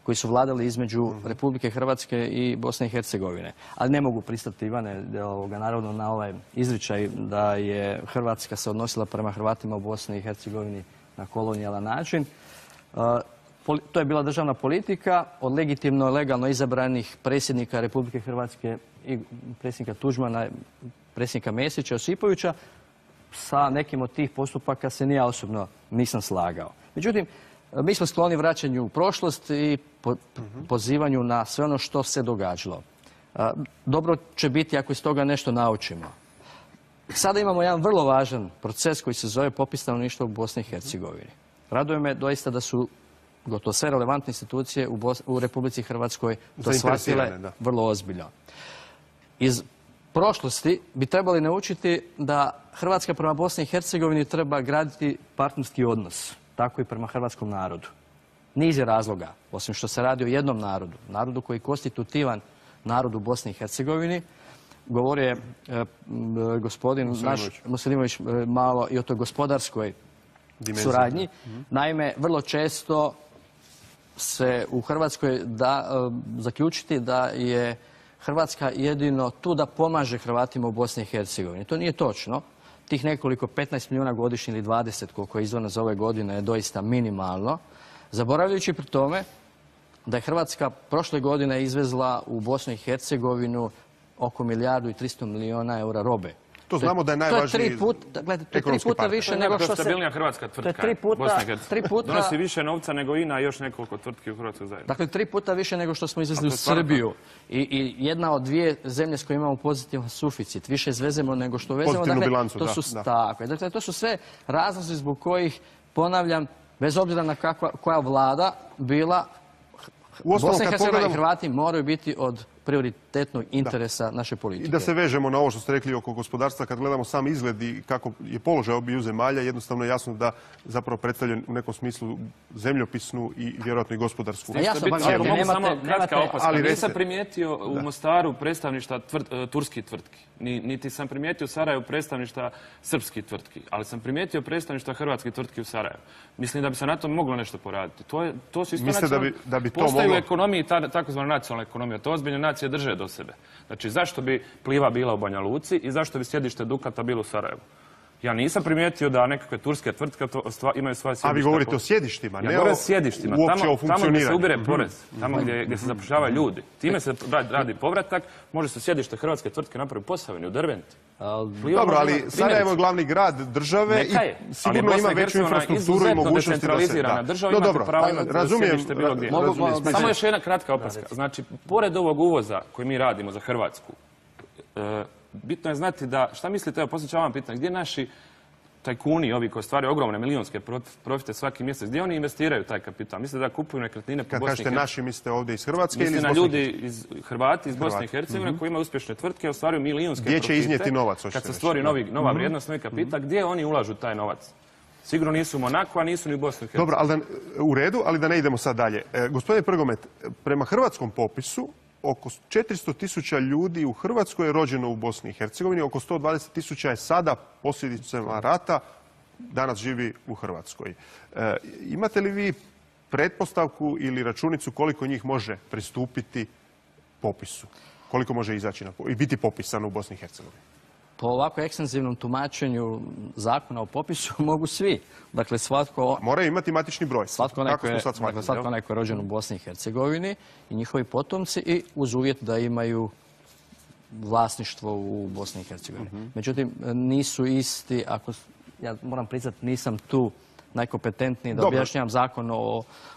koji su vladali između Republike Hrvatske i Bosne i Hercegovine. Ali ne mogu pristati, Ivane, naravno na ovaj izričaj da je Hrvatska se odnosila prema Hrvatima u Bosni i Hercegovini na kolonijalan način. To je bila državna politika od legitimno, legalno izabranih predsjednika Republike Hrvatske i predsjednika Tuđmana, predsjednika Mesića, Josipovića. Sa nekim od tih postupaka se ni ja osobno nisam slagao. Međutim, mi smo skloni vraćanju u prošlost i pozivanju na sve ono što se događalo. Dobro će biti ako iz toga nešto naučimo. Sada imamo jedan vrlo važan proces koji se zove popis stanovništva u Bosni i Hercegovini. Raduje me doista da su gotovo sve relevantne institucije u Republici Hrvatskoj to shvatile vrlo ozbiljno. Iz prošlosti bi trebali naučiti da Hrvatska prema Bosni i Hercegovini treba graditi partnerski odnos, tako i prema hrvatskom narodu. Niz je razloga, osim što se radi o jednom narodu, narodu koji je konstitutivan narod u Bosni i Hercegovini. Govorio je gospodin Muselimović malo i o toj gospodarskoj suradnji. Naime, vrlo često se u Hrvatskoj da zaključiti da je Hrvatska jedino tu da pomaže Hrvatima u Bosni i Hercegovini. To nije točno. Tih nekoliko 15 milijuna godišnje ili 20 koliko je izdvojeno za ove godine je doista minimalno. Zaboravljajući pri tome da je Hrvatska prošle godine izvezla u Bosnu i Hercegovinu oko 1,3 milijarde eura robe. To znamo da je najvažniji ekonomski partner. Više nego što se... Stabilnija hrvatska tvrtka. Donosi više novca nego INA i još nekoliko tvrtki u Hrvatskoj zajedno. Dakle, 3 puta više nego što smo izvezli u Srbiju. I jedna od 2 zemlje s kojima imamo pozitivan suficit. Više izvezemo nego što uvezemo. Pozitivnu bilancu, da. Dakle, to su sve razlozi zbog kojih, ponavljam, bez obzira na koja vlada bila, Bosna i Hercegovina i Hrvati moraju biti od prioritetnog interesa naše politike. I da se vežemo na ovo što ste rekli oko gospodarstva, kad gledamo sam izgled i kako je položaj obiju zemalja, jednostavno je jasno da zapravo predstavljen u nekom smislu zemljopisnu i vjerojatno i gospodarsku. Mogu samo kratka opaska. Nisam primijetio u Mostaru predstavništva turskih tvrtki. Niti sam primijetio u Sarajevu predstavništva srpskih tvrtki. Ali sam primijetio predstavništva hrvatskih tvrtki u Sarajevu. Mislim da bi se na tom moglo nešto poraditi. To su isto nacionalne... Postaju u ekonomiji takozvana nacionalna ekonomija. To ozbiljne nacije drže do sebe. Znači, zašto bi Pliva bila u Banja Luci i zašto bi sjedište Dukata bilo u Sarajevu? Ja nisam primijetio da nekakve turske tvrtke imaju svoje sjedište. A vi govorite o sjedištima, ne o sjedištima. Tamo gdje se ubire porez, tamo gdje se zapošljavaju ljudi. Time se radi povratak, može se sjedište hrvatske tvrtke napraviti u Posavini, u Derventi. Dobro, ali Sarajevo je glavni grad države i sigurno ima veću infrastrukturu i mogućnosti da se... Država ima pravo imati sjedište bilo gdje. Samo još jedna kratka opaska. Znači, pored ovog uvoza koji mi radimo za Hrvatsku, bitno je znati da, šta mislite, evo poslije ću vam pitanje, gdje naši tajkuni, ovi koji ostvaruju ogromne milijunske profite svaki mjesec, gdje oni investiraju taj kapital? Mislite da kupuju nekretnine po Bosni i Hercegovini? Kad kažete naši, mislite ovdje iz Hrvatske ili iz Bosne i Hercegovine? Mislite na ljudi, Hrvati iz Bosne i Hercegovine koji imaju uspješne tvrtke, ostvaruju milijunske profite. Gdje će iznijeti novac? Kad se stvori nova vrijednost, novi kapital, gdje oni ulažu taj novac? Sigurno nisu u Monaku, a nisu ni u Bosni i Hercegovini. Dobro, u redu, ali da ne idemo sad dalje. Gospodine Prgomet, prema hrvatskom popisu, oko 400.000 ljudi u Hrvatskoj je rođeno u Bosni i Hercegovini, oko 120.000 je sada posljedicama rata, danas živi u Hrvatskoj. Imate li vi pretpostavku ili računicu koliko njih može pristupiti popisu? Koliko može izaći i biti popisano u Bosni i Hercegovini? Po ovako ekstenzivnom tumačenju zakona o popisu mogu svi. Dakle, svatko... Moraju imati matični broj. Svatko neko je rođen u Bosni i Hercegovini i njihovi potomci i uz uvjet da imaju vlasništvo u Bosni i Hercegovini. Međutim, nisu isti, ja moram priznati, nisam tu najkompetentniji da objašnjavam zakon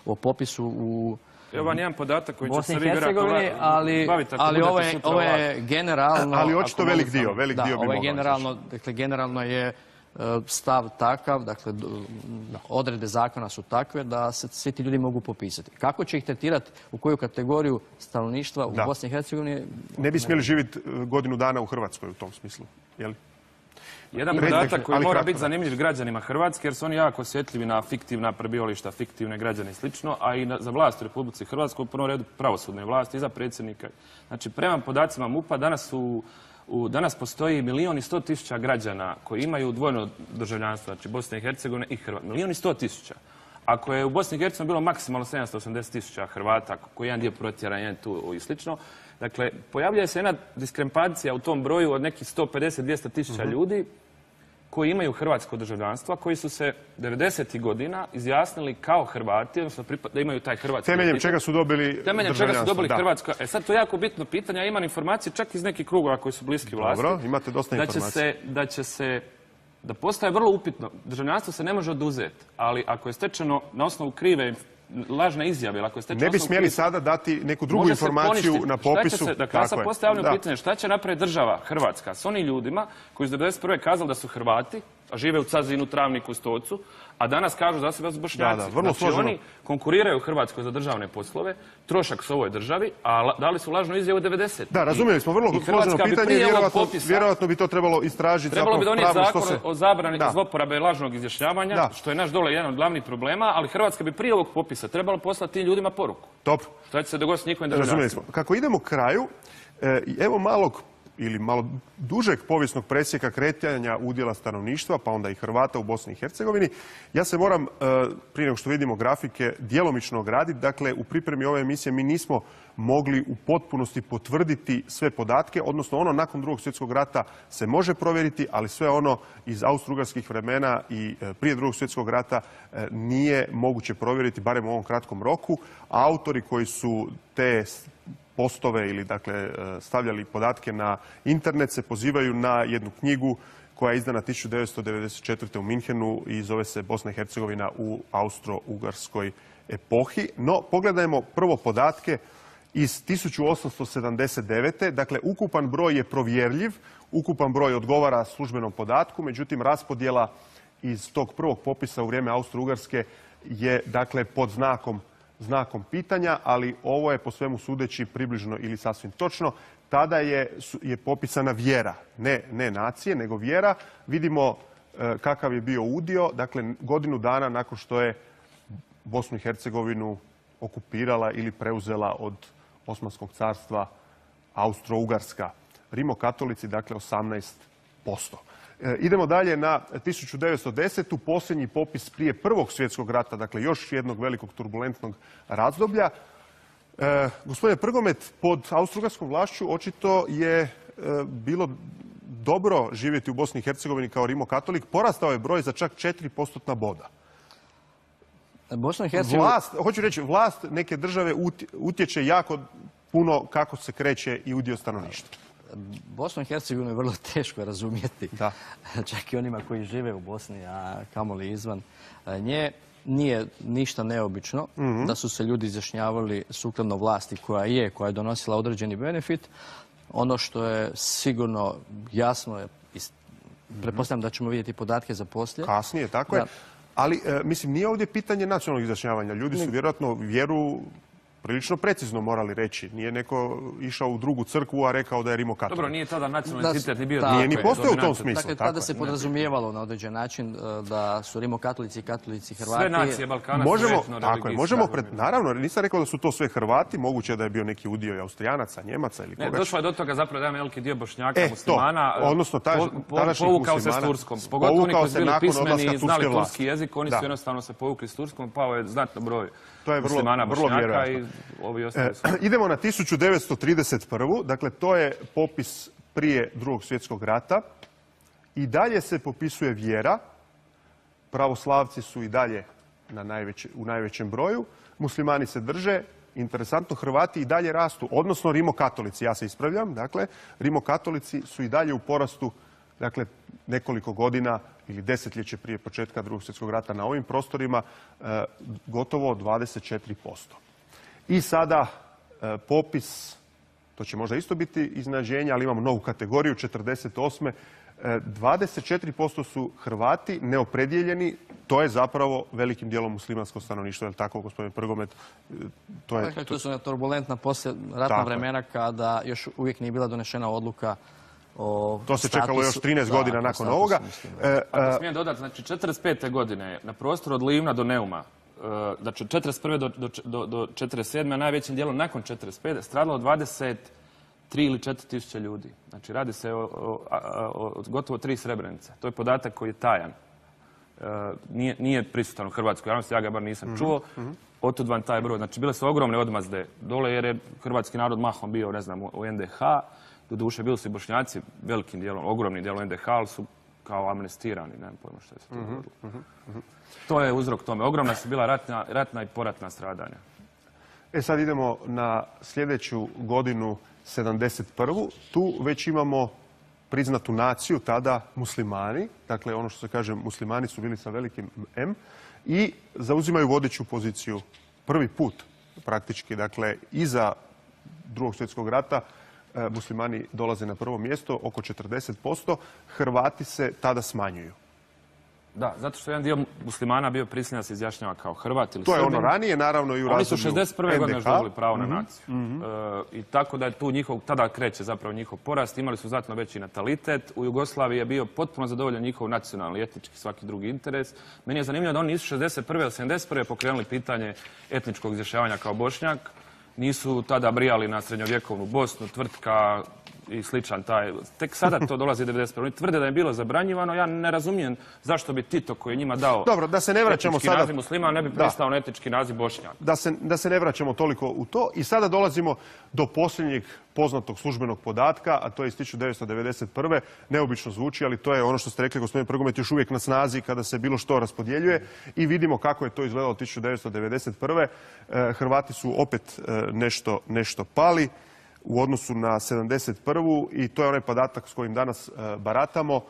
o popisu u Evo vam jedan podatak koji će Bosni se i vi Hercegovini, ali ovo je generalno... Ali očito velik dio bi mogao. Ovo je generalno je stav takav, dakle odredbe zakona su takve da se svi ti ljudi mogu popisati. Kako će ih tretirati, u koju kategoriju stanovništva u Bosni i Hercegovini? Ne bi smjeli živjeti godinu dana u Hrvatskoj u tom smislu, je li? Jedan podatak koji mora biti zanimljiv građanima Hrvatske, jer su oni jako osjetljivi na fiktivna prebivališta, fiktivne građane i slično, a i za vlast u Republici Hrvatskoj, u prvom redu pravosudne vlasti i za predsjednika. Znači, prema podacima MUP-a danas postoji 1.100.000 građana koji imaju dvojno državljanstvo, znači Bosne i Hercegovine i Hrvatske. 1.100.000. Ako je u Bosni i Hercegovini bilo maksimalno 780.000 Hrvata, koji je jedan dio protjeran, jedan tu i slično, dakle, pojavljuje se jedna diskrepancija u tom broju od nekih 150-200.000 ljudi koji imaju hrvatsko državljanstvo, koji su se 90. godina izjasnili kao Hrvati, odnosno da imaju taj hrvatski Temeljem identitet. čega su dobili Temeljem čega su dobili da. hrvatsko... Sad to je jako bitno pitanje, ja imam informacije čak iz nekih krugova koji su bliski vlasti. Dobro, imate dosta informacija. Da postaje vrlo upitno. Državljanstvo se ne može oduzeti, ali ako je stečeno na osnovu krive lažne izjave, ili ako je stečeno... Ne bi smjeli sada dati neku drugu informaciju na popisu. Dakle, ja sam postavljam pitanje šta će napraviti država Hrvatska s onim ljudima koji su 91. kazali da su Hrvati, a žive u Cazinu, Travniku, Stocu, a danas kažu za sebe da su Bošnjaci. Znači, oni konkuriraju Hrvatskoj za državne poslove, trošak su ovoj državi, a dali su lažnu izjavu 90. Da, razumjeli smo, vrlo složeno pitanje, vjerojatno bi to trebalo istražiti. Trebalo bi donijeti zakon o zabrani zlouporabe lažnog izjašnjavanja, što je naš dole jedan od glavnih problema, ali Hrvatska bi prije ovog popisa trebalo poslati tim ljudima poruku. Dobro. Šta će se dogoditi s njihovim državljanstvom? Razumjeli smo. Kako idemo kraju, evo malog ili malo dužeg povijesnog presjeka kretanja udjela stanovništva, pa onda i Hrvata u Bosni i Hercegovini. Ja se moram, prije nego što vidimo grafike, djelomično ograditi. Dakle, u pripremi ove emisije mi nismo mogli u potpunosti potvrditi sve podatke, odnosno ono nakon Drugog svjetskog rata se može provjeriti, ali sve ono iz austro-ugarskih vremena i prije Drugog svjetskog rata nije moguće provjeriti, barem u ovom kratkom roku. A autori koji su te postove ili dakle stavljali podatke na internet se pozivaju na jednu knjigu koja je izdana 1994. u Minhenu i zove se Bosna i Hercegovina u austro-ugarskoj epohi. No, pogledajmo prvo podatke iz 1879. Dakle, ukupan broj je provjerljiv, ukupan broj odgovara službenom podatku, međutim, raspodjela iz tog prvog popisa u vrijeme Austro-Ugarske je dakle pod znakom pitanja, ali ovo je po svemu sudeći približno ili sasvim točno. Tada je popisana vjera, ne nacije, nego vjera. Vidimo kakav je bio udio, dakle godinu dana nakon što je Bosnu i Hercegovinu okupirala ili preuzela od Osmanskog carstva Austro-Ugarska. Rimokatolici, dakle 18%. Idemo dalje na 1910. Posljednji popis prije Prvog svjetskog rata, dakle još jednog velikog turbulentnog razdoblja. Gospodine Prgomet, pod austro-ugarskom vlašću očito je bilo dobro živjeti u Bosni i Hercegovini kao rimokatolik. Porastao je broj za čak 4% boda. Hoću reći, vlast neke države utječe jako puno kako se kreće i udio stanovništva. Bosnu i Hercegovinu je vrlo teško razumjeti, čak i onima koji žive u Bosni, a kamoli izvan nje. Nije ništa neobično da su se ljudi izjašnjavali sukladno vlasti koja je donosila određeni benefit. Ono što je sigurno jasno je, pretpostavljam da ćemo vidjeti podatke za poslije. Kasnije, tako je. Ali, mislim, nije ovdje pitanje nacionalnog izjašnjavanja. Ljudi su vjerojatno vjeru prilično precizno morali reći. Nije neko išao u drugu crkvu, a rekao da je rimokatolik. Dobro, nije tada nacionalni identitet ni bio. Nije ni postao u tom smislu. Dakle, tada se podrazumijevalo na određen način da su rimokatolici i katolici Hrvati. Sve nacije Balkana su većno religijski. Naravno, nisam rekao da su to sve Hrvati, moguće je da je bio neki udio i Austrijanaca, Njemaca ili koga. Došlo je do toga zapravo da je veliki dio Bošnjaka, muslimana, odnosno povukao se s Turskom. Pogotovo oni koji su bili pismeni i znali turski jezik, oni su jednostavno se povukli s Turskom, pao je znatno broj muslimana, Bošnjaka i ovi ostali su. Idemo na 1931. Dakle, to je popis prije Drugog svjetskog rata. I dalje se popisuje vjera. Pravoslavci su i dalje u najvećem broju. Muslimani se drže. Interesantno, Hrvati i dalje rastu, odnosno rimokatolici, ja se ispravljam. Dakle, rimokatolici su i dalje u porastu, dakle, nekoliko godina ili desetljeće prije početka Drugog svjetskog rata na ovim prostorima, gotovo 24%. I sada popis, to će možda isto biti iznenađenje, ali imamo novu kategoriju, 48. 24% su Hrvati neopredijeljeni, to je zapravo velikim dijelom muslimansko stanovništvo, je li tako, gospodine Prgomet? Dakle, to su turbulentna ratna vremena kada još uvijek nije bila donešena odluka o to se čekalo još 13 godina nakon ovoga. Ako smijem dodati, znači 45. godine na prostoru od Livna do Neuma, znači od 41. do 47. a najvećim dijelom nakon 45. stradalo 23 ili 4 tisuće ljudi. Znači radi se o gotovo 3 Srebrenice. To je podatak koji je tajan. Nije prisutan u hrvatskoj javnosti, ja ga bar nisam čuo. Otud vam taj broj. Znači bile su ogromne odmazde dole jer je hrvatski narod mahom bio, ne znam, u NDH. Doduše bili su i Bošnjaci velikim dijelom, ogromnim dijelom NDH, ali su kao amnestirani, nemam pojma što je se to dogodilo. To je uzrok tome. Ogromna su bila ratna i poratna stradanja. Sad idemo na sljedeću godinu, 71. Tu već imamo priznatu naciju, tada muslimani. Dakle, ono što se kaže, muslimani su bili sa velikim M i zauzimaju vodeću poziciju prvi put praktički. Dakle, iza Drugog svjetskog rata muslimani dolaze na prvo mjesto, oko 40%. Hrvati se tada smanjuju. Da, zato što jedan dio muslimana bio prisiljen da se izjašnjava kao Hrvat ili To je Srbin. ono ranije, naravno i u Oni su razdoblju 61. godine još NDH. dobili pravo na naciju. I tako da je tu tada kreće zapravo njihov porast. Imali su znatno veći natalitet. U Jugoslaviji je bio potpuno zadovoljan njihov nacionalni, etnički, svaki drugi interes. Meni je zanimljivo da oni nisu 61. ili 71. pokrenuli pitanje etničkog izjašnjavanja kao Bošnjak. Nisu tada brijali na srednjovjekovnu Bosnu, tvrtka i sličan taj. Tek sada to dolazi 91. Oni tvrde da je bilo zabranjivano. Ja ne razumijem zašto bi Tito koji je njima dao Dobro, da se ne vraćamo etnički sada... naziv muslima, ne bi pristao na etnički naziv Bošnjak. Da se ne vraćamo toliko u to. I sada dolazimo do posljednjeg poznatog službenog podatka, a to je iz 1991. Neobično zvuči, ali to je ono što ste rekli, gospodine Prgomet, još uvijek na snazi kada se bilo što raspodjeljuje. I vidimo kako je to izgledalo 1991. Hrvati su opet nešto pali u odnosu na 71. I to je onaj podatak s kojim danas baratamo.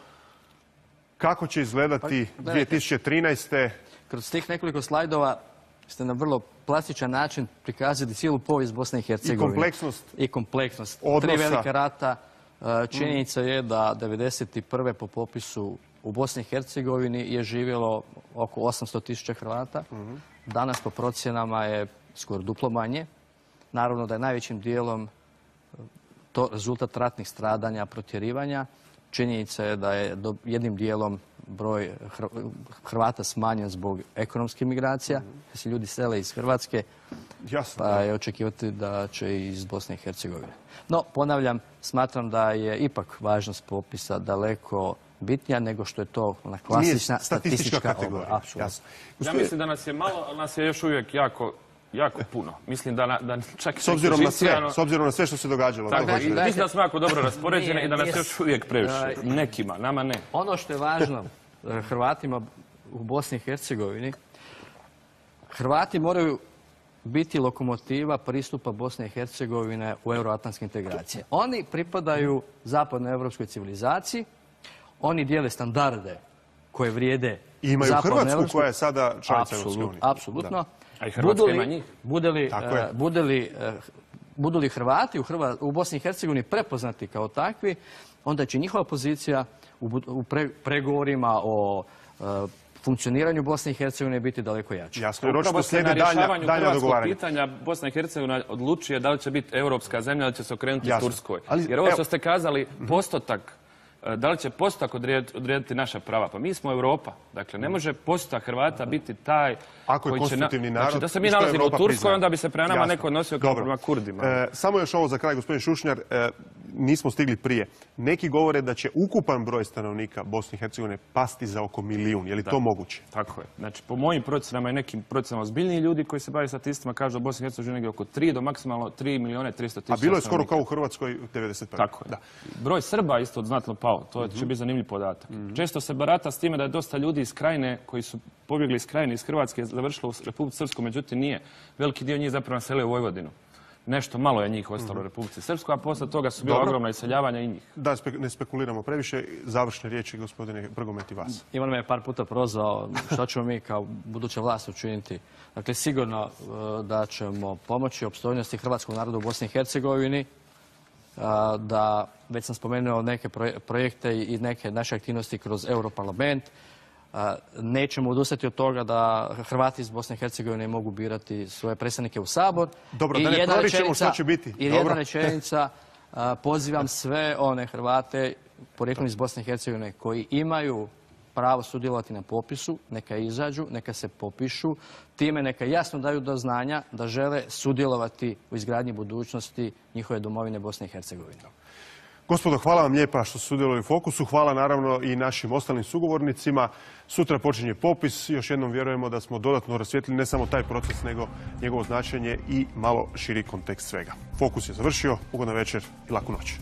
Kako će izgledati 2013. Kroz tih nekoliko slajdova ste na vrlo plastičan način prikazali cijelu povijest Bosne i Hercegovine. I kompleksnost. Odnosa. 3 velika rata. Činjenica je da 1991. po popisu u Bosni i Hercegovini je živjelo oko 800.000 Hrvata. Danas po procjenama je skoro duplo manje. Naravno da je najvećim dijelom to rezultat ratnih stradanja, protjerivanja. Činjenica je da je jednim dijelom broj Hrvata smanjen zbog ekonomskih migracija. Da se ljudi sele iz Hrvatske, pa je očekivati da će i iz Bosne i Hercegovine. No, ponavljam, smatram da je ipak važnost popisa daleko bitnija nego što je to ona klasična statistička kategorija. Ja mislim da nas je malo, ali nas je još uvijek jako puno. Mislim da čak i s obzirom na sve što se događalo. Mislim da smo jako dobro raspoređeni i da nas još uvijek previše. Nekima, nama ne. Ono što je važno Hrvatima u Bosni i Hercegovini, Hrvati moraju biti lokomotiva pristupa Bosne i Hercegovine u euroatlantske integracije. Oni pripadaju zapadnoevropskoj civilizaciji, oni dijele standarde koje vrijede imaju Hrvatsku koja je sada članica Europske unije. Apsolutno. A i Hrvatska ima njih. Budu li Hrvati u Bosni i Hercegovini prepoznati kao takvi, onda će njihova pozicija u pregovorima o funkcioniranju Bosne i Hercegovine biti daleko jače. Jasno, jer očito slijede dalja dogovaranja. Pitanja Bosna i Hercegovina odlučuje da li će biti europska zemlja ili će se okrenuti Turskoj. Jer ovo što ste kazali, postotak, da li će postotak odrediti naša prava? Pa mi smo Europa. Dakle, ne može postotak Hrvata biti taj ako je konstitutivni narod. Znači, da se mi nalazimo u Turskoj, onda bi se prema nama neko odnosio kao prema Kurdima. Samo još ovo za kraj, gospodin Šušnjar, nismo stigli prije. Neki govore da će ukupan broj stanovnika Bosne i Hercegovine pasti za oko 1 milijun. Je li to moguće? Tako je. Znači, po mojim procjenama i nekim procjenama ozbiljniji ljudi koji se bave statistima kažu da Bosna i Hercegovina negdje oko 3 do maksimalno 3.300.000. A bilo je skoro kao u Hrvatskoj 1991. Tako je. Broj Srba isto znatno pao. To će biti zanimljiv podatak. Često se barata s time da je dosta ljudi iz Krajine koji su pobjegli iz Krajine, iz Hrvatske, završilo u Republici Srpskoj, međutim nije. Veliki dio njih zapravo naselio u Vojvodinu. Nešto malo je njih ostalo u Republici Srpskoj, a posle toga su bila ogromna iseljavanja i njih. Da, ne spekuliramo previše. Završne riječi, gospodine Prgomet, i vas. Ivan me je par puta prozvao što ćemo mi kao buduća vlast učiniti. Dakle, sigurno da ćemo pomoći opstojnosti hrvatskog naroda u Bosni i Hercegovini, da već sam spomenuo neke projekte i neke naše aktivnosti kroz Europarlament. Nećemo odustati od toga da Hrvati iz Bosne i Hercegovine mogu birati svoje predstavnike u Sabor. Dobro, da ne proričemo što će biti. I jedna rečenica, pozivam sve one Hrvate porijeklom iz Bosne i Hercegovine koji imaju pravo sudjelovati na popisu, neka izađu, neka se popišu, time neka jasno daju do znanja da žele sudjelovati u izgradnji budućnosti njihove domovine Bosne i Hercegovine. Gospodo, hvala vam lijepa što su sudjelovali u Fokusu. Hvala naravno i našim ostalim sugovornicima. Sutra počinje popis. Još jednom vjerujemo da smo dodatno rasvijetlili ne samo taj proces, nego njegovo značenje i malo širi kontekst svega. Fokus je završio. Ugodna večer i laku noć.